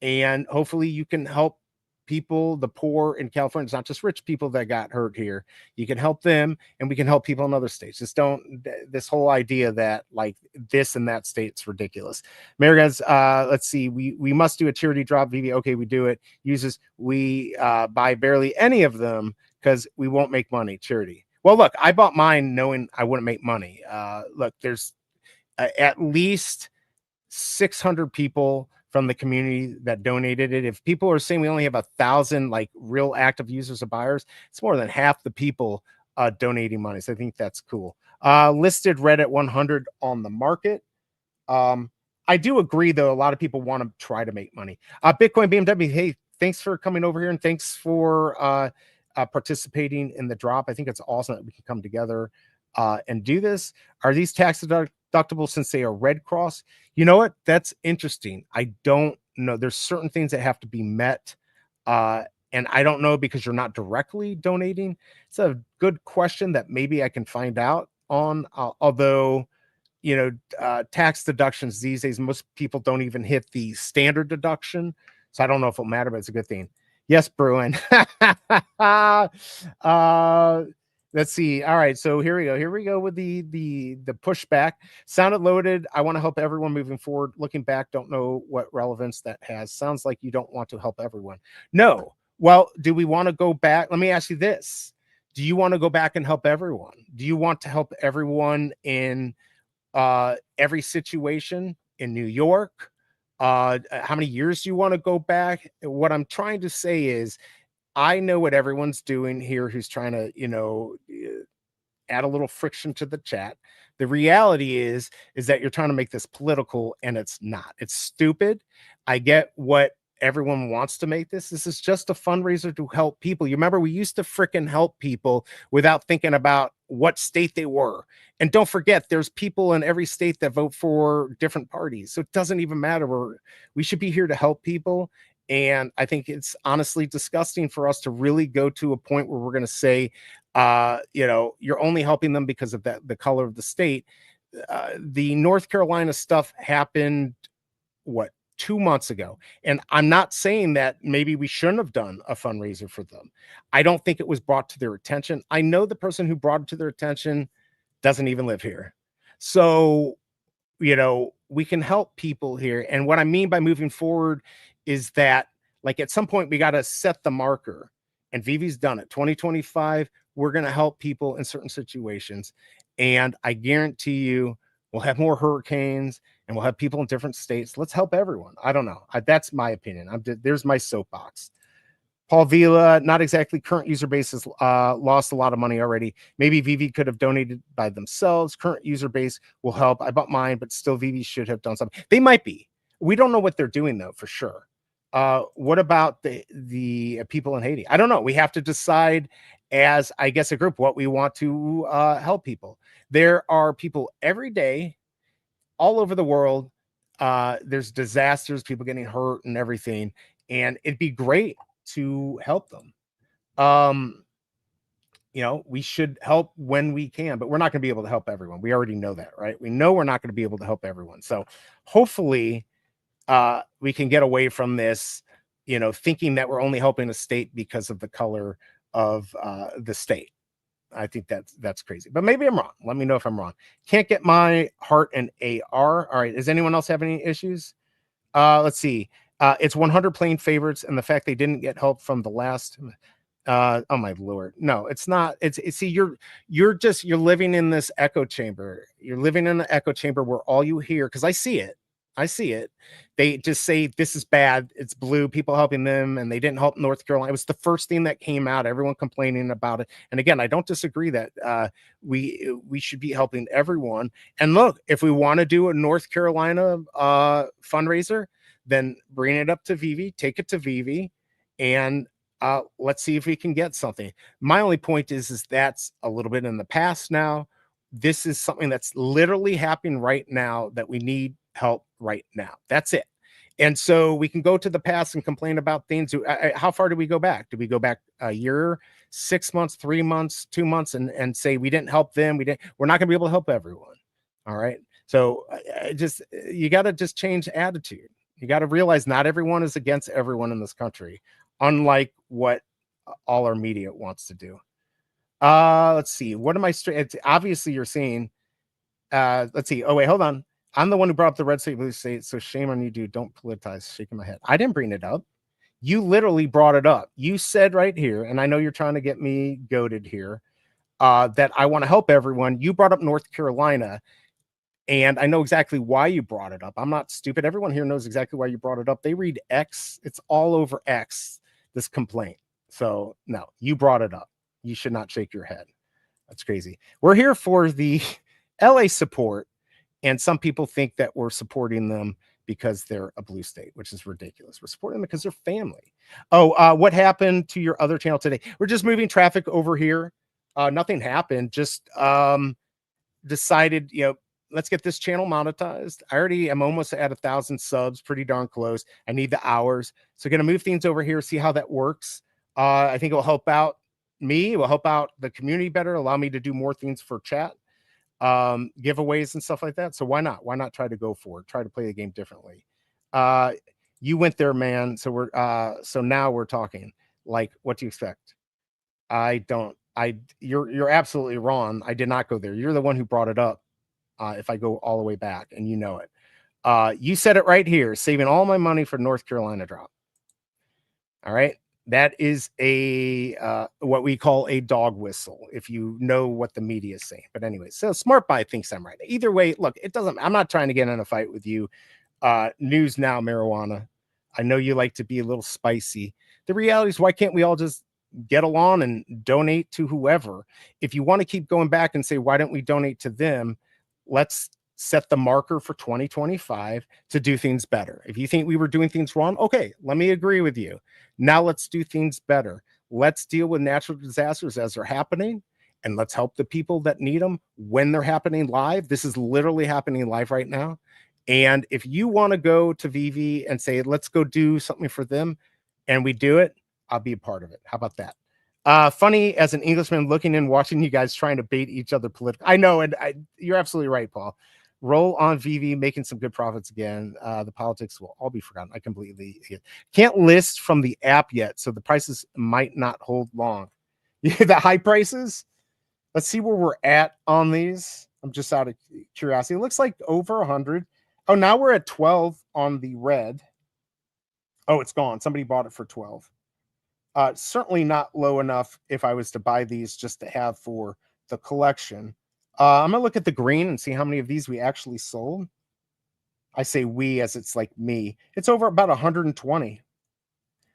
and hopefully you can help people, the poor in California. It's not just rich people that got hurt here. You can help them, and we can help people in other states. Just don't, this whole idea that like this and that state's ridiculous. Americans, let's see, we must do a charity drop. Veve, okay, we do it. Uses, we buy barely any of them because we won't make money. Charity. Well, look, I bought mine knowing I wouldn't make money. Look, there's at least 600 people from the community that donated it. If people are saying we only have 1,000 like real active users or buyers, it's more than half the people donating money. So I think that's cool. Listed red at 100 on the market. I do agree, though, a lot of people want to try to make money. Bitcoin BMW, hey, thanks for coming over here, and thanks for participating in the drop. I think it's awesome that we can come together and do this. Are these tax deductible since they are Red Cross? You know what? That's interesting. I don't know. There's certain things that have to be met. And I don't know because you're not directly donating. It's a good question that maybe I can find out on, although, you know, tax deductions these days, most people don't even hit the standard deduction. So I don't know if it'll matter, but it's a good thing. Yes, Bruin. Let's see. All right, so here we go. Here we go with the pushback. Sounded loaded. I want to help everyone moving forward. Looking back, don't know what relevance that has. Sounds like you don't want to help everyone. No. Well, do we want to go back? Let me ask you this. Do you want to go back and help everyone? Do you want to help everyone in every situation in New York? How many years do you want to go back? What I'm trying to say is, I know what everyone's doing here who's trying to, you know, add a little friction to the chat. The reality is that you're trying to make this political, and it's not. It's stupid. I get what everyone wants to make this. This is just a fundraiser to help people. You remember, we used to fricking help people without thinking about what state they were. And don't forget, there's people in every state that vote for different parties. So it doesn't even matter. We should be here to help people. And I think it's honestly disgusting for us to really go to a point where we're going to say, you know, you're only helping them because of the color of the state. The North Carolina stuff happened, what, 2 months ago. And I'm not saying that maybe we shouldn't have done a fundraiser for them. I don't think it was brought to their attention. I know the person who brought it to their attention doesn't even live here. So, you know, we can help people here. And what I mean by moving forward is that, like, at some point we got to set the marker, and Veve's done it. 2025, we're going to help people in certain situations. And I guarantee you we'll have more hurricanes and we'll have people in different states. Let's help everyone. I don't know. That's my opinion. There's my soapbox. Paul Vila, not exactly current user base has lost a lot of money already. Maybe Veve could have donated by themselves. Current user base will help. I bought mine, but still Veve should have done something. They might be. We don't know what they're doing, though, for sure. What about the people in Haiti? I don't know. We have to decide as, I guess, a group what we want to help people. There are people every day all over the world. There's disasters, people getting hurt and everything. And it'd be great to help them. You know, we should help when we can, but we're not going to be able to help everyone. We already know that, right? We know we're not going to be able to help everyone. So hopefully we can get away from this, you know, thinking that we're only helping a state because of the color of the state. I think that's crazy, but maybe I'm wrong. Let me know if I'm wrong. Can't get my heart and AR. All right. Does anyone else have any issues? Let's see. It's 100 plain favorites, and the fact they didn't get help from the last. Oh my Lord. No, it's not. It's see, you're living in this echo chamber. You're living in an echo chamber where all you hear, because I see it. They just say this is bad. It's blue, people helping them, and they didn't help North Carolina. It was the first thing that came out, everyone complaining about it. And again, I don't disagree that we should be helping everyone. And look, if we want to do a North Carolina fundraiser, then bring it up to Veve, take it to Veve, and let's see if we can get something. My only point is that's a little bit in the past now. This is something that's literally happening right now that we need help right now. That's it. And so we can go to the past and complain about things. How far do we go back? Do we go back a year, 6 months, 3 months, 2 months, and say we didn't help them? We're not going to be able to help everyone. All right. So you got to just change attitude. You got to realize not everyone is against everyone in this country, unlike what all our media wants to do. Let's see. What am I? Obviously, you're saying. Let's see. Oh wait, hold on. I'm the one who brought up the red state, blue state. So shame on you, dude. Don't politicize. Shaking my head. I didn't bring it up. You literally brought it up. You said right here, and I know you're trying to get me goaded here, that I want to help everyone. You brought up North Carolina, and I know exactly why you brought it up. I'm not stupid. Everyone here knows exactly why you brought it up. They read X. It's all over X, this complaint. So no, you brought it up. You should not shake your head. That's crazy. We're here for the LA support, and some people think that we're supporting them because they're a blue state, which is ridiculous. We're supporting them because they're family. Oh, what happened to your other channel today? We're just moving traffic over here. Nothing happened. Just decided, let's get this channel monetized. I already am almost at 1,000 subs, pretty darn close. I need the hours. So going to move things over here, see how that works. I think it will help out me. It will help out the community better, allow me to do more things for chat, giveaways and stuff like that. So why not? Why not try to go for it? Try to play the game differently. You went there, man. So so now we're talking. Like, what do you expect? You're absolutely wrong. I did not go there. You're the one who brought it up. If I go all the way back, and you know it. You said it right here, saving all my money for North Carolina drop. All right. That is a what we call a dog whistle, if you know what the media is saying. But anyway, so Smart Buy thinks I'm right. Either way, look, it doesn't, I'm not trying to get in a fight with you. News now, marijuana. I know you like to be a little spicy. The reality is, why can't we all just get along and donate to whoever? If you want to keep going back and say, why don't we donate to them? Let's set the marker for 2025 to do things better. If you think we were doing things wrong, okay, let me agree with you. Now let's do things better. Let's deal with natural disasters as they're happening, and let's help the people that need them when they're happening live. This is literally happening live right now. And if you want to go to Veve and say, let's go do something for them, and we do it, I'll be a part of it. How about that? Funny as an Englishman looking and watching you guys trying to bait each other politically. I know, and you're absolutely right, Paul. Roll on Veve, making some good profits again. The politics will all be forgotten. I completely can't list from the app yet, so the prices might not hold long. The high prices. Let's see where we're at on these. I'm just out of curiosity. It looks like over 100. Oh, now we're at 12 on the red. Oh, it's gone. Somebody bought it for 12. Certainly not low enough if I was to buy these just to have for the collection. I'm gonna look at the green and see how many of these we actually sold. I say we as it's like me. It's over about 120.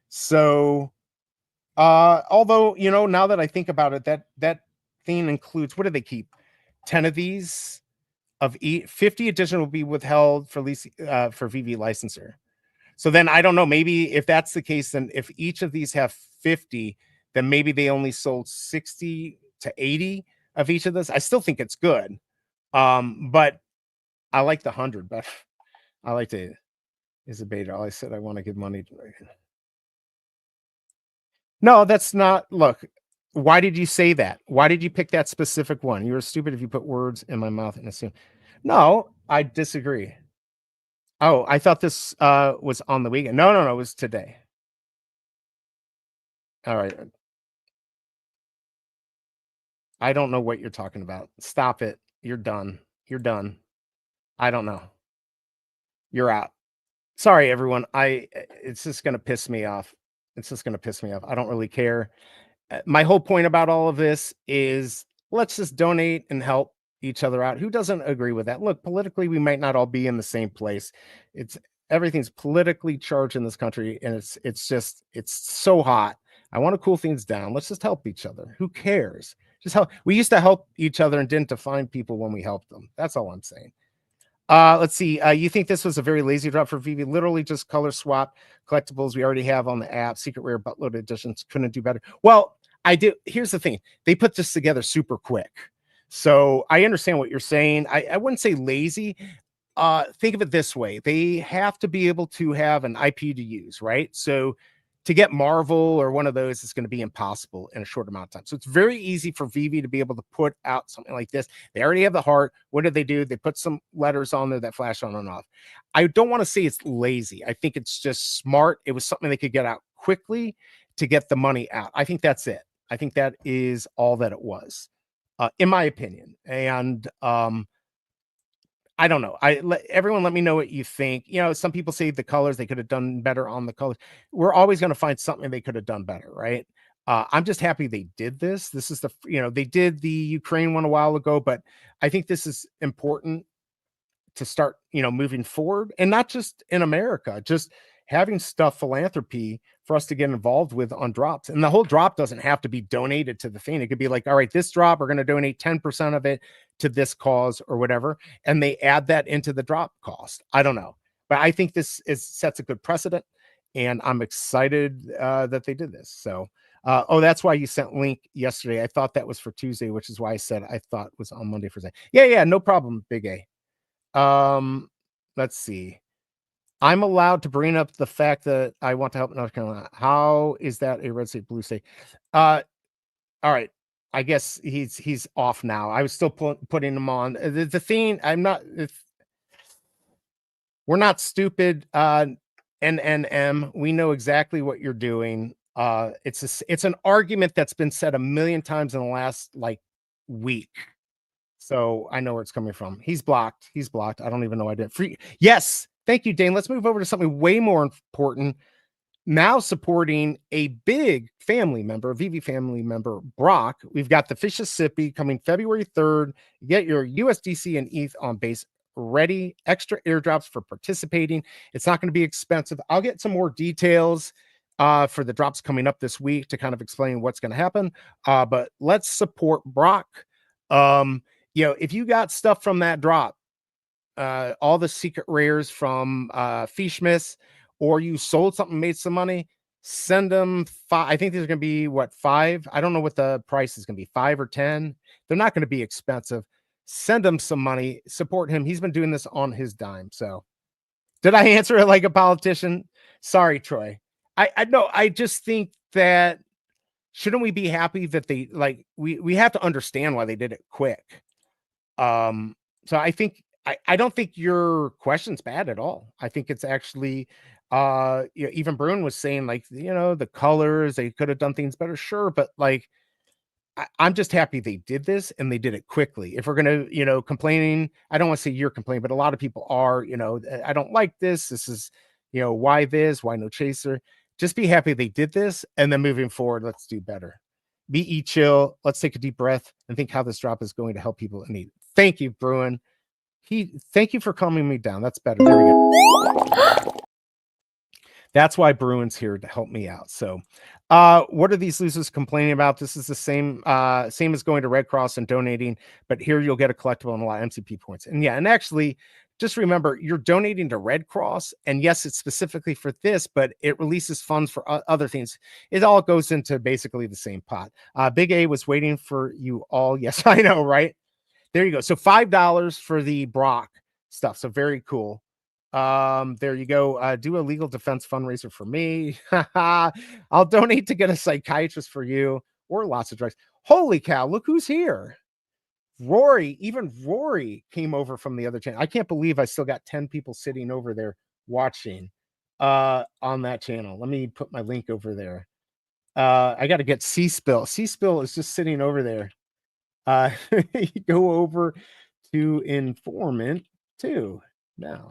So although, now that I think about it, that theme includes, what do they keep? 10 of these of each. 50 additional will be withheld for lease for Veve licensor. So then I don't know, maybe if that's the case, then if each of these have 50, then maybe they only sold 60 to 80 of each of this. I still think it's good. But I like the 100, but I like to, is a beta. I said I want to give money to. No, that's not. Look, why did you say that? Why did you pick that specific one? You were stupid if you put words in my mouth and assume. No, I disagree. Oh, I thought this was on the weekend. No, it was today. All right. I don't know what you're talking about. Stop it. You're done. You're done. I don't know. You're out. Sorry, everyone. It's just going to piss me off. It's just going to piss me off. I don't really care. My whole point about all of this is, let's just donate and help each other out. Who doesn't agree with that? Look, politically, we might not all be in the same place. Everything's politically charged in this country, and it's so hot. I want to cool things down. Let's just help each other. Who cares? Just help. We used to help each other and didn't define people when we helped them. That's all I'm saying. Let's see. You think this was a very lazy drop for Veve? Literally just color swap collectibles we already have on the app. Secret rare buttload editions. Couldn't do better. Well, I do. Here's the thing. They put this together super quick. So I understand what you're saying. I wouldn't say lazy. Think of it this way. They have to be able to have an IP to use, right? So to get Marvel or one of those is going to be impossible in a short amount of time. So it's very easy for Veve to be able to put out something like this. They already have the heart. What do? They put some letters on there that flash on and off. I don't want to say it's lazy. I think it's just smart. It was something they could get out quickly to get the money out. I think that's it. I think that is all that it was, in my opinion. And I don't know. Everyone let me know what you think. Some people say the colors, they could have done better on the colors. We're always going to find something they could have done better, right? I'm just happy they did this. This is they did the Ukraine one a while ago, but I think this is important to start, moving forward, and not just in America, just having stuff philanthropy for us to get involved with on drops. And the whole drop doesn't have to be donated to the thing. It could be like, all right, this drop, we're going to donate 10% of it to this cause or whatever. And they add that into the drop cost. I don't know. But I think this sets a good precedent. And I'm excited that they did this. So, oh, that's why you sent link yesterday. I thought that was for Tuesday, which is why I said I thought it was on Monday for Tuesday. Yeah, no problem, BigA. Let's see. I'm allowed to bring up the fact that I want to help North Carolina. How is that a red state, blue state? All right. I guess he's off now. I was still putting him on. The thing, we're not stupid. NNM, we know exactly what you're doing. It's an argument that's been said a million times in the last week. So I know where it's coming from. He's blocked. I don't even know I did. Yes. Thank you, Dane. Let's move over to something way more important. Now supporting a big family member, a Veve family member, Brock. We've got the Fishissippi coming February 3rd. Get your USDC and ETH on base ready. Extra airdrops for participating. It's not going to be expensive. I'll get some more details for the drops coming up this week to kind of explain what's going to happen. But let's support Brock. If you got stuff from that drop, all the secret rares from Fishmiss, or you sold something, made some money, send them 5. I think there's going to be 5. I don't know what the price is going to be, 5 or 10. They're not going to be expensive. Send him some money, support him. He's been doing this on his dime. So did I answer it like a politician? Sorry, Troy. I know. I just think that shouldn't we be happy that they we have to understand why they did it quick. So I think I don't think your question's bad at all. I think it's actually even Bruin was saying the colors, they could have done things better, sure, but I'm just happy they did this and they did it quickly. If we're gonna complaining, I don't want to say you're complaining, but a lot of people are, I don't like this. This is why no chaser. Just be happy they did this, and then moving forward, let's do better. Be chill. Let's take a deep breath and think how this drop is going to help people in need. Thank you, Bruin. Thank you for calming me down. That's better. There we go. That's why Bruin's here to help me out. So what are these losers complaining about? This is the same as going to Red Cross and donating, but here you'll get a collectible and a lot of MCP points. And yeah, and actually just remember you're donating to Red Cross, and yes, it's specifically for this, but it releases funds for other things. It all goes into basically the same pot. BigA was waiting for you all. Yes, I know, right? There you go. So $5 for the Brock stuff. So very cool. There you go. Do a legal defense fundraiser for me. I'll donate to get a psychiatrist for you, or lots of drugs. Holy cow, look who's here. Even Rory came over from the other channel. I can't believe I still got 10 people sitting over there watching on that channel. Let me put my link over there. I got to get C-Spill. C-Spill is just sitting over there. Go over to Informmint too now.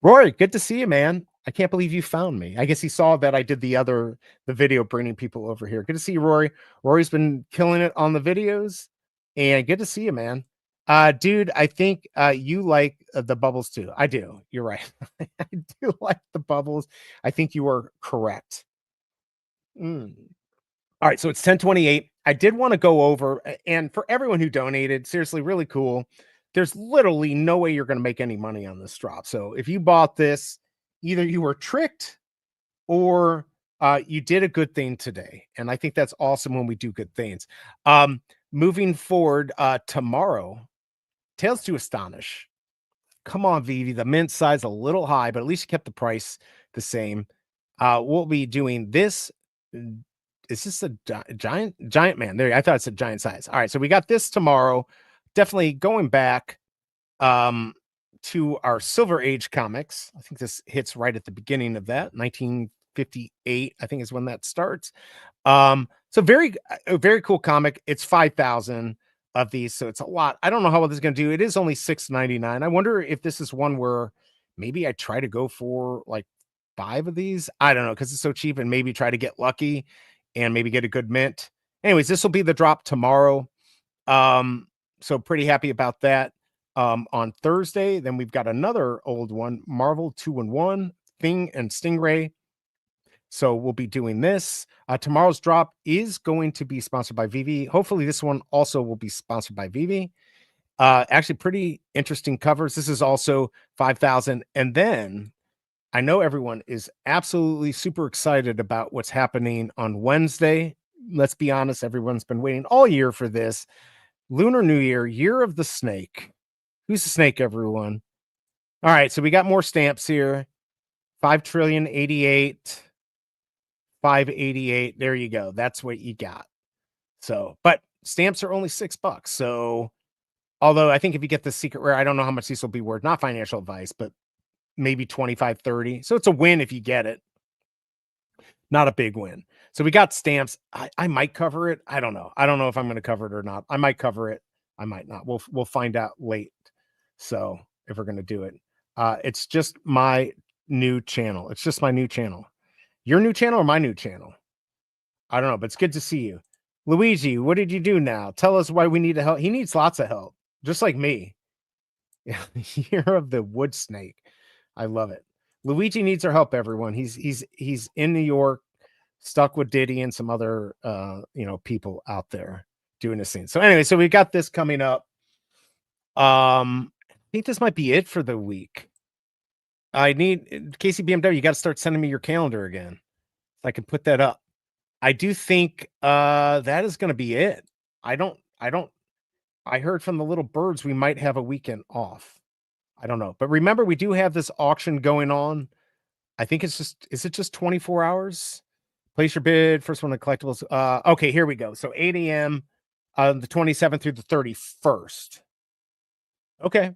Rory, good to see you, man. I can't believe you found me. I guess he saw that I did the video bringing people over here. Good to see you, Rory. Rory's been killing it on the videos, and good to see you, man. Dude, I think you like the bubbles too. I do. You're right. I do like the bubbles. I think you are correct. All right, so it's 10:28. I did want to go over, and for everyone who donated, seriously, really cool. There's literally no way you're going to make any money on this drop. So if you bought this, either you were tricked or you did a good thing today. And I think that's awesome when we do good things. Moving forward, tomorrow, Tales to Astonish. Come on, Veve. The mint size a little high, but at least you kept the price the same. We'll be doing this. Is this a giant man? There, I thought it's a giant size. All right, so we got this tomorrow. Definitely going back to our Silver Age comics. I think this hits right at the beginning of that. 1958, I think, is when that starts. So a very cool comic. It's 5,000 of these, so it's a lot. I don't know how well this is going to do. It is only $6.99. I wonder if this is one where maybe I try to go for 5 of these. I don't know, because it's so cheap, and maybe try to get lucky and maybe get a good mint. Anyways, this will be the drop tomorrow. So pretty happy about that. On Thursday, then we've got another old one, Marvel 2-in-1, Thing and Stingray. So we'll be doing this. Tomorrow's drop is going to be sponsored by Veve. Hopefully this one also will be sponsored by Veve. Actually pretty interesting covers. This is also 5,000. And then I know everyone is absolutely super excited about what's happening on Wednesday. Let's be honest, everyone's been waiting all year for this. Lunar New Year, Year of the Snake. Who's the snake, everyone? All right, so we got more stamps here. 5,088,000,088. 588. There you go. That's what you got. So, but stamps are only $6. So, although I think if you get the secret rare, I don't know how much these will be worth. Not financial advice, but maybe 25, 30. So it's a win if you get it. Not a big win. So we got stamps. I might cover it. I don't know. I don't know if I'm going to cover it or not. I might cover it. I might not. We'll find out late. So if we're going to do it, it's just my new channel. It's just my new channel. Your new channel or my new channel? I don't know, but it's good to see you. Luigi, what did you do now? Tell us why we need help. He needs lots of help, just like me. Year of the wood snake. I love it. Luigi needs our help, everyone. He's in New York, stuck with Diddy and some other people out there doing this thing. So anyway, so we got this coming up. I think this might be it for the week. I need KCBMW. You got to start sending me your calendar again, so I can put that up. I do think that is going to be it. I heard from the little birds we might have a weekend off. I don't know, but remember we do have this auction going on. I think is it just 24 hours? Place your bid. First one, the collectibles. Okay, here we go. So 8 a.m. The 27th through the 31st. Okay.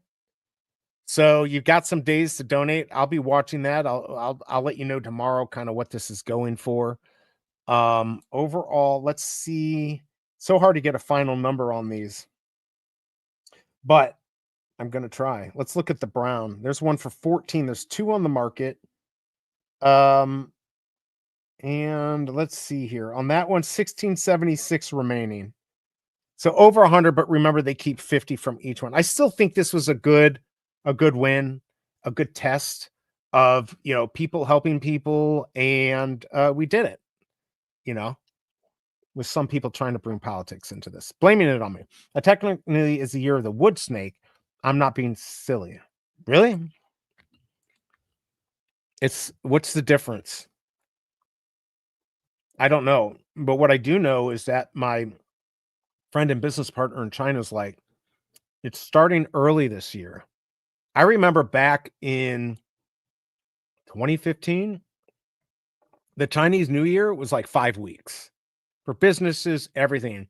So you've got some days to donate. I'll be watching that. I'll let you know tomorrow kind of what this is going for. Overall, let's see. So hard to get a final number on these, but I'm going to try. Let's look at the brown. There's one for 14. There's 2 on the market. And let's see here on that one, 1676 remaining. So over 100, but remember they keep 50 from each one. I still think this was a good win, a good test of, people helping people. And we did it, with some people trying to bring politics into this, blaming it on me. Technically is the year of the wood snake. I'm not being silly. Really? What's the difference? I don't know. But what I do know is that my friend and business partner in China is like, it's starting early this year. I remember back in 2015, the Chinese New Year was like 5 weeks for businesses, everything.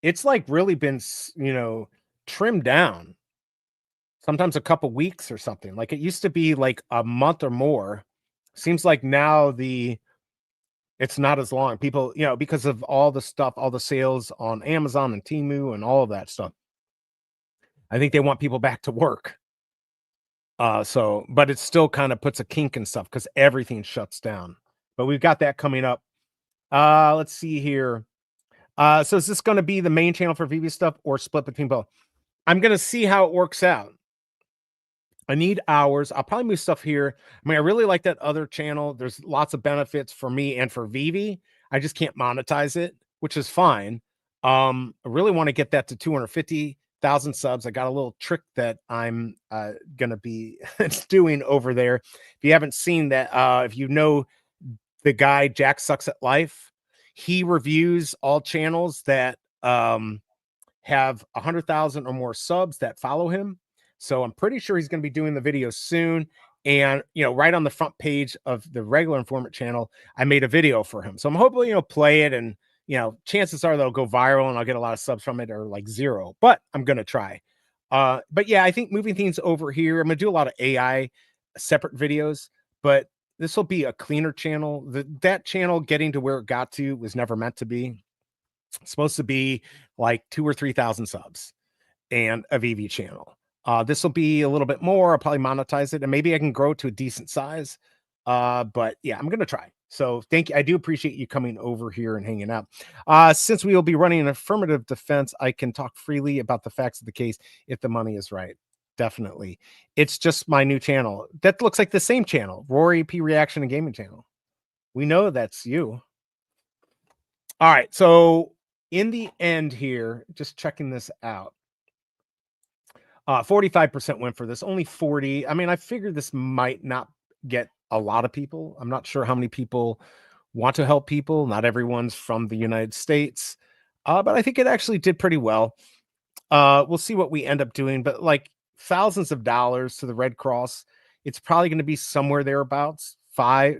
It's like really been, trimmed down. Sometimes a couple weeks or something. Like it used to be like a month or more. Seems like now it's not as long. People, because of all the stuff, all the sales on Amazon and Temu and all of that stuff. I think they want people back to work. But it still kind of puts a kink in stuff because everything shuts down. But we've got that coming up. Let's see here. So is this going to be the main channel for Veve stuff or split between both? I'm going to see how it works out. I need hours. I'll probably move stuff here. I mean, I really like that other channel. There's lots of benefits for me and for Veve. I just can't monetize it, which is fine. I really want to get that to 250,000 subs. I got a little trick that I'm going to be doing over there. If you haven't seen that, if you know the guy, Jack Sucks at Life, he reviews all channels that have 100,000 or more subs that follow him. So I'm pretty sure he's going to be doing the video soon. And, right on the front page of the regular Informant channel, I made a video for him. So I'm hoping, play it and, chances are that'll go viral and I'll get a lot of subs from it or like 0, but I'm going to try. But yeah, I think moving things over here, I'm going to do a lot of AI separate videos, but this will be a cleaner channel. That channel getting to where it got to was never meant to be. It's supposed to be like 2,000 or 3,000 subs and a Veve channel. This will be a little bit more. I'll probably monetize it and maybe I can grow to a decent size. But yeah, I'm going to try. So thank you. I do appreciate you coming over here and hanging out. Since we will be running an affirmative defense, I can talk freely about the facts of the case if the money is right. definitely. It's just my new channel. That looks like the same channel, Rory P Reaction and Gaming channel. We know that's you. All right, so in the end here, just checking this out. 45% went for this, only 40. I mean, I figured this might not get a lot of people. I'm not sure how many people want to help people. Not everyone's from the United States, but I think it actually did pretty well. We'll see what we end up doing, but like thousands of dollars to the Red Cross, it's probably going to be somewhere thereabouts,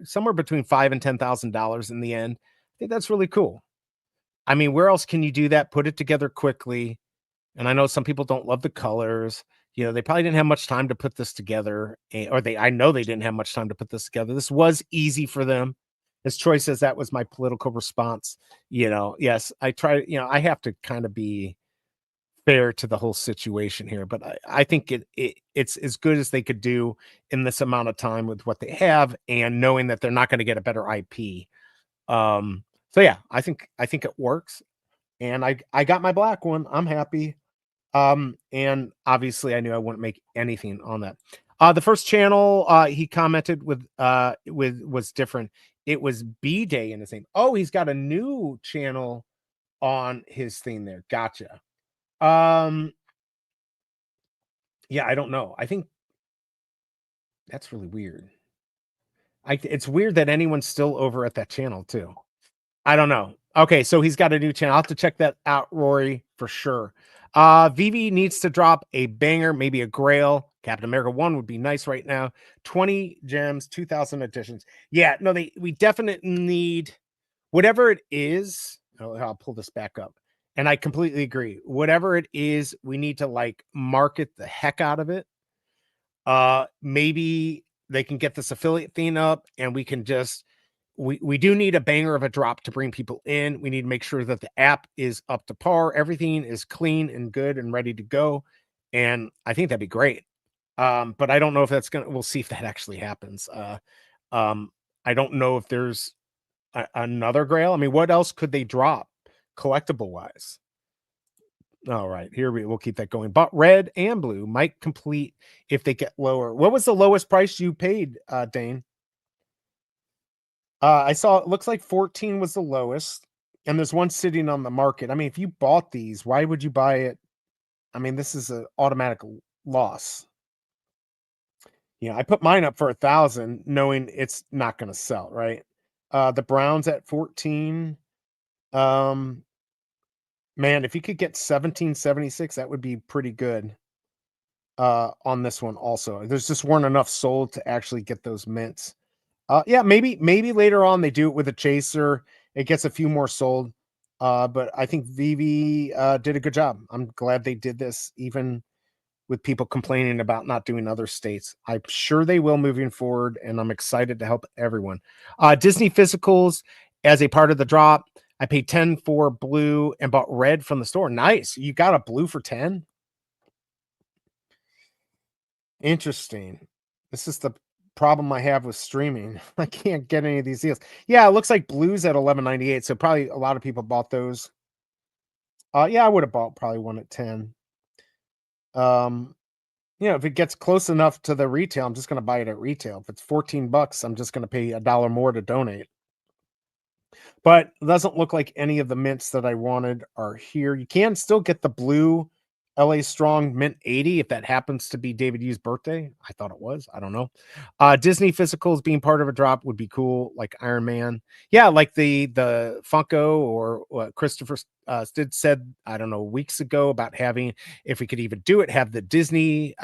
somewhere between $5,000 and $10,000 in the end. I think that's really cool. I mean, where else can you do that? Put it together quickly. And I know some people don't love the colors. You know, they probably didn't have much time to put this together, I know they didn't have much time to put this together. This was easy for them. As Troy says, that was my political response. You know, yes, I try, you know, I have to kind of be fair to the whole situation here, but I think it's as good as they could do in this amount of time with what they have, and knowing that they're not going to get a better IP. So yeah, I think it works, and I got my black one. I'm happy. And obviously I knew I wouldn't make anything on that. The first channel he commented with was different. It was B Day in his name. Oh, he's got a new channel on his thing there. Gotcha. Yeah, I don't know. I think that's really weird. It's weird that anyone's still over at that channel too. I don't know. Okay, so he's got a new channel. I'll have to check that out, Rory, for sure. Veve needs to drop a banger, maybe a grail. Captain America 1 would be nice right now. 20 gems, 2,000 editions. Yeah, no, we definitely need whatever it is. I'll pull this back up. And I completely agree. Whatever it is, we need to like market the heck out of it. Maybe they can get this affiliate thing up, and we can just we do need a banger of a drop to bring people in. We need to make sure that the app is up to par. Everything is clean and good and ready to go. And I think that'd be great. But I don't know if that's we'll see if that actually happens. I don't know if there's another grail. I mean, what else could they drop collectible wise? All right, we'll keep that going. But red and blue might complete if they get lower. What was the lowest price you paid, Dane? I saw it looks like 14 was the lowest, and there's one sitting on the market. I mean, if you bought these, why would you buy it? I mean, this is an automatic loss. You know, I put mine up for 1,000, knowing it's not going to sell, right? The Browns at 14. Man, if you could get 1776, that would be pretty good. On this one also, there's just weren't enough sold to actually get those mints. Yeah, maybe later on they do it with a chaser. It gets a few more sold. But I think Veve did a good job. I'm glad they did this, even with people complaining about not doing other states. I'm sure they will moving forward, and I'm excited to help everyone. Disney physicals as a part of the drop. I paid 10 for blue and bought red from the store. Nice. You got a blue for 10? Interesting. This is the problem I have with streaming. I can't get any of these deals. Yeah, it looks like blue's at 11.98, so probably a lot of people bought those. Yeah, I would have bought probably one at 10. You know, if it gets close enough to the retail, I'm just going to buy it at retail. If it's $14, I'm just going to pay $1 more to donate. But it doesn't look like any of the mints that I wanted are here. You can still get the blue LA Strong Mint 80 if that happens to be David Yu's birthday. I thought it was. I don't know. Disney physicals being part of a drop would be cool, like Iron Man. Yeah, like the Funko, or what Christopher said, I don't know, weeks ago about having, if we could even do it, have the Disney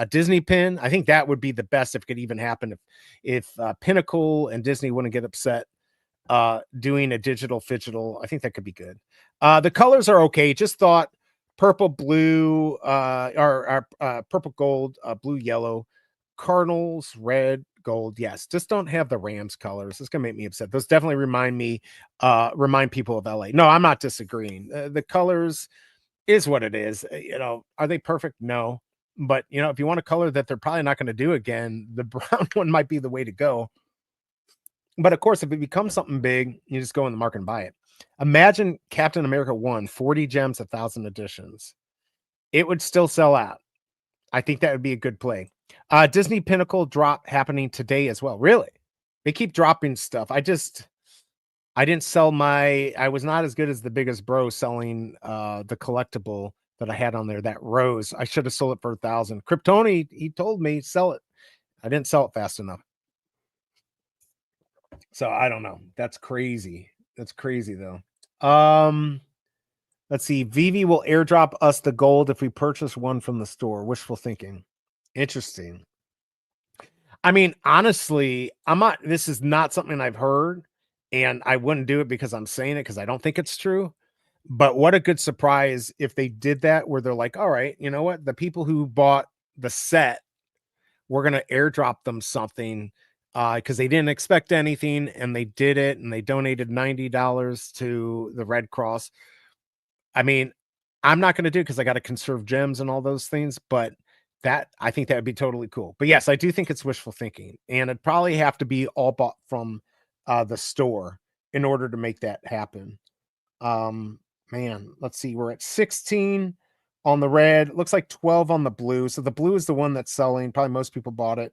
pin. I think that would be the best if it could even happen, if Pinnacle and Disney wouldn't get upset doing a digital phygital. I think that could be good. The colors are okay. Just thought purple, blue, or purple, gold, blue, yellow, Cardinals, red, gold. Yes, just don't have the Rams colors. It's gonna make me upset. Those definitely remind people of LA. No, I'm not disagreeing. The colors is what it is. You know, are they perfect? No, but you know, if you want a color that they're probably not going to do again, the brown one might be the way to go. But of course, if it becomes something big, you just go in the market and buy it. Imagine Captain America 1, 40 gems, 1,000 editions. It would still sell out. I think that would be a good play. Disney Pinnacle drop happening today as well. Really? They keep dropping stuff. I didn't sell I was not as good as the biggest bro selling the collectible that I had on there, that rose. I should have sold it for 1,000. Kryptoni, he told me sell it. I didn't sell it fast enough. So I don't know. That's crazy. That's crazy though. Let's see. Veve will airdrop us the gold if we purchase one from the store. Wishful thinking. Interesting. I mean, honestly, this is not something I've heard, and I wouldn't do it because I'm saying it because I don't think it's true. But what a good surprise if they did that, where they're like, all right, you know what? The people who bought the set, we're going to airdrop them something because they didn't expect anything, and they did it, and they donated $90 to the Red Cross. I mean, I'm not going to do it because I got to conserve gems and all those things, but I think that would be totally cool. But yes, I do think it's wishful thinking, and it'd probably have to be all bought from the store in order to make that happen. Man, let's see. We're at 16 on the red. It looks like 12 on the blue. So the blue is the one that's selling. Probably most people bought it,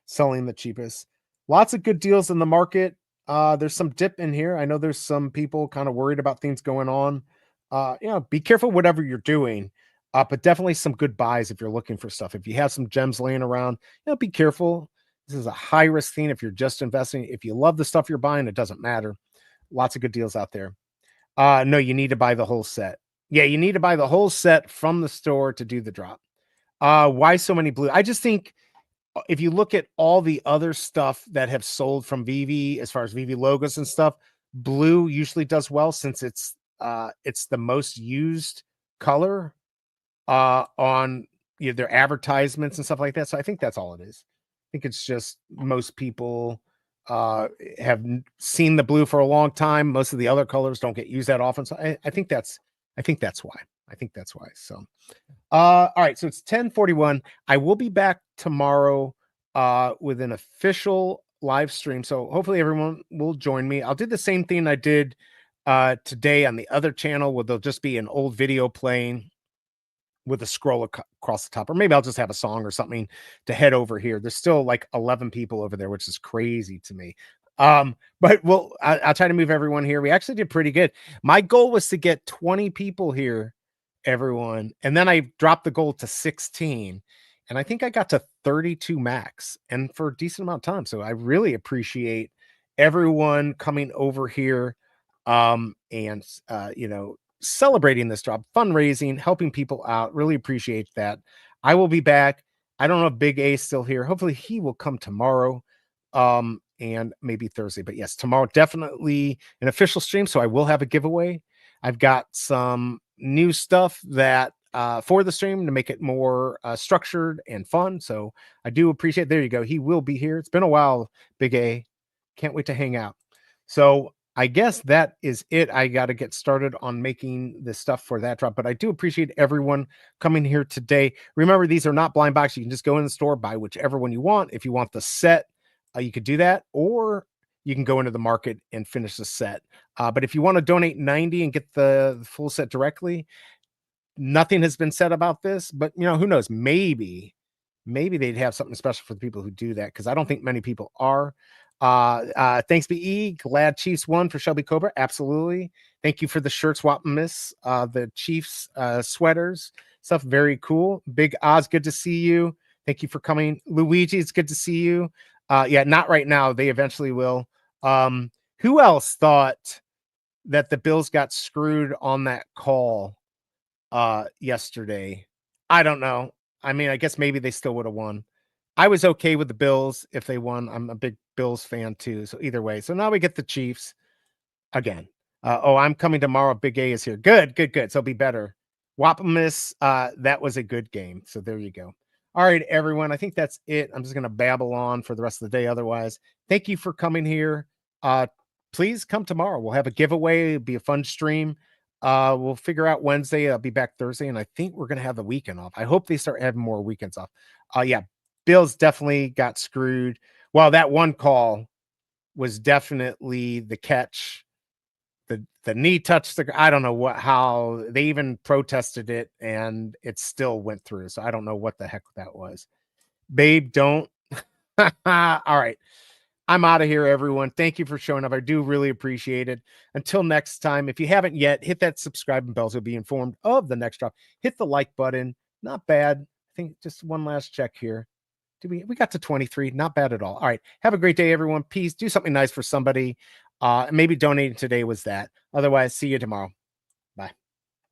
selling the cheapest. Lots of good deals in the market. There's some dip in here. I know there's some people kind of worried about things going on. Be careful whatever you're doing. But definitely some good buys if you're looking for stuff. If you have some gems laying around, be careful. This is a high risk thing if you're just investing. If you love the stuff you're buying, it doesn't matter. Lots of good deals out there. No, you need to buy the whole set. Yeah, you need to buy the whole set from the store to do the drop. Why so many blue? I just think if you look at all the other stuff that have sold from Veve, as far as Veve logos and stuff, blue usually does well since it's the most used color on their advertisements and stuff like that. So I think that's all it is. I think it's just most people have seen the blue for a long time. Most of the other colors don't get used that often. So I think that's why. So all right, so it's 10:41. I will be back tomorrow with an official live stream. So hopefully everyone will join me. I'll do the same thing I did today on the other channel, where there'll just be an old video playing with a scroll across the top, or maybe I'll just have a song or something to head over here. There's still like 11 people over there, which is crazy to me. But I'll try to move everyone here. We actually did pretty good. My goal was to get 20 people here, everyone. And then I dropped the goal to 16. And I think I got to 32 max, and for a decent amount of time. So I really appreciate everyone coming over here and celebrating this drop, fundraising, helping people out. Really appreciate that. I will be back. I don't know if BigA is still here. Hopefully he will come tomorrow and maybe Thursday. But yes, tomorrow definitely an official stream. So I will have a giveaway. I've got some new stuff that for the stream to make it more structured and fun. So I do appreciate. There you go. He will be here. It's been a while, BigA. Can't wait to hang out. So I guess that is it. I got to get started on making the stuff for that drop, but I do appreciate everyone coming here today. Remember, these are not blind boxes. You can just go in the store, buy whichever one you want. If you want the set, you could do that, or you can go into the market and finish the set. But if you want to donate 90 and get the full set directly, nothing has been said about this, but who knows? Maybe they'd have something special for the people who do that, because I don't think many people are. Thanks BE. Glad Chiefs won for Shelby Cobra. Absolutely. Thank you for the shirts, Miss. The Chiefs sweaters stuff. Very cool. Big Oz, good to see you. Thank you for coming. Luigi, it's good to see you. Yeah, not right now. They eventually will. Who else thought that the Bills got screwed on that call yesterday? I don't know. I mean, I guess maybe they still would have won. I was okay with the Bills if they won. I'm a big Bills fan too. So either way. So now we get the Chiefs again. I'm coming tomorrow. BigA is here. Good. So it'll be better. Wapamus, that was a good game. So there you go. All right, everyone. I think that's it. I'm just going to babble on for the rest of the day. Otherwise, thank you for coming here. Please come tomorrow. We'll have a giveaway. It'll be a fun stream. We'll figure out Wednesday. I'll be back Thursday, and I think we're going to have the weekend off. I hope they start having more weekends off. Yeah. Bills definitely got screwed. Well, that one call was definitely the catch the knee touched the, I don't know how they even protested it and it still went through. So I don't know what the heck that was. Babe, don't. All right. I'm out of here, everyone. Thank you for showing up. I do really appreciate it. Until next time, if you haven't yet, hit that subscribe and bell so you'll be informed of the next drop. Hit the like button. Not bad. I think just one last check here. We got to 23. Not bad at all. All right. Have a great day, everyone. Peace. Do something nice for somebody. Maybe donating today was that. Otherwise, see you tomorrow.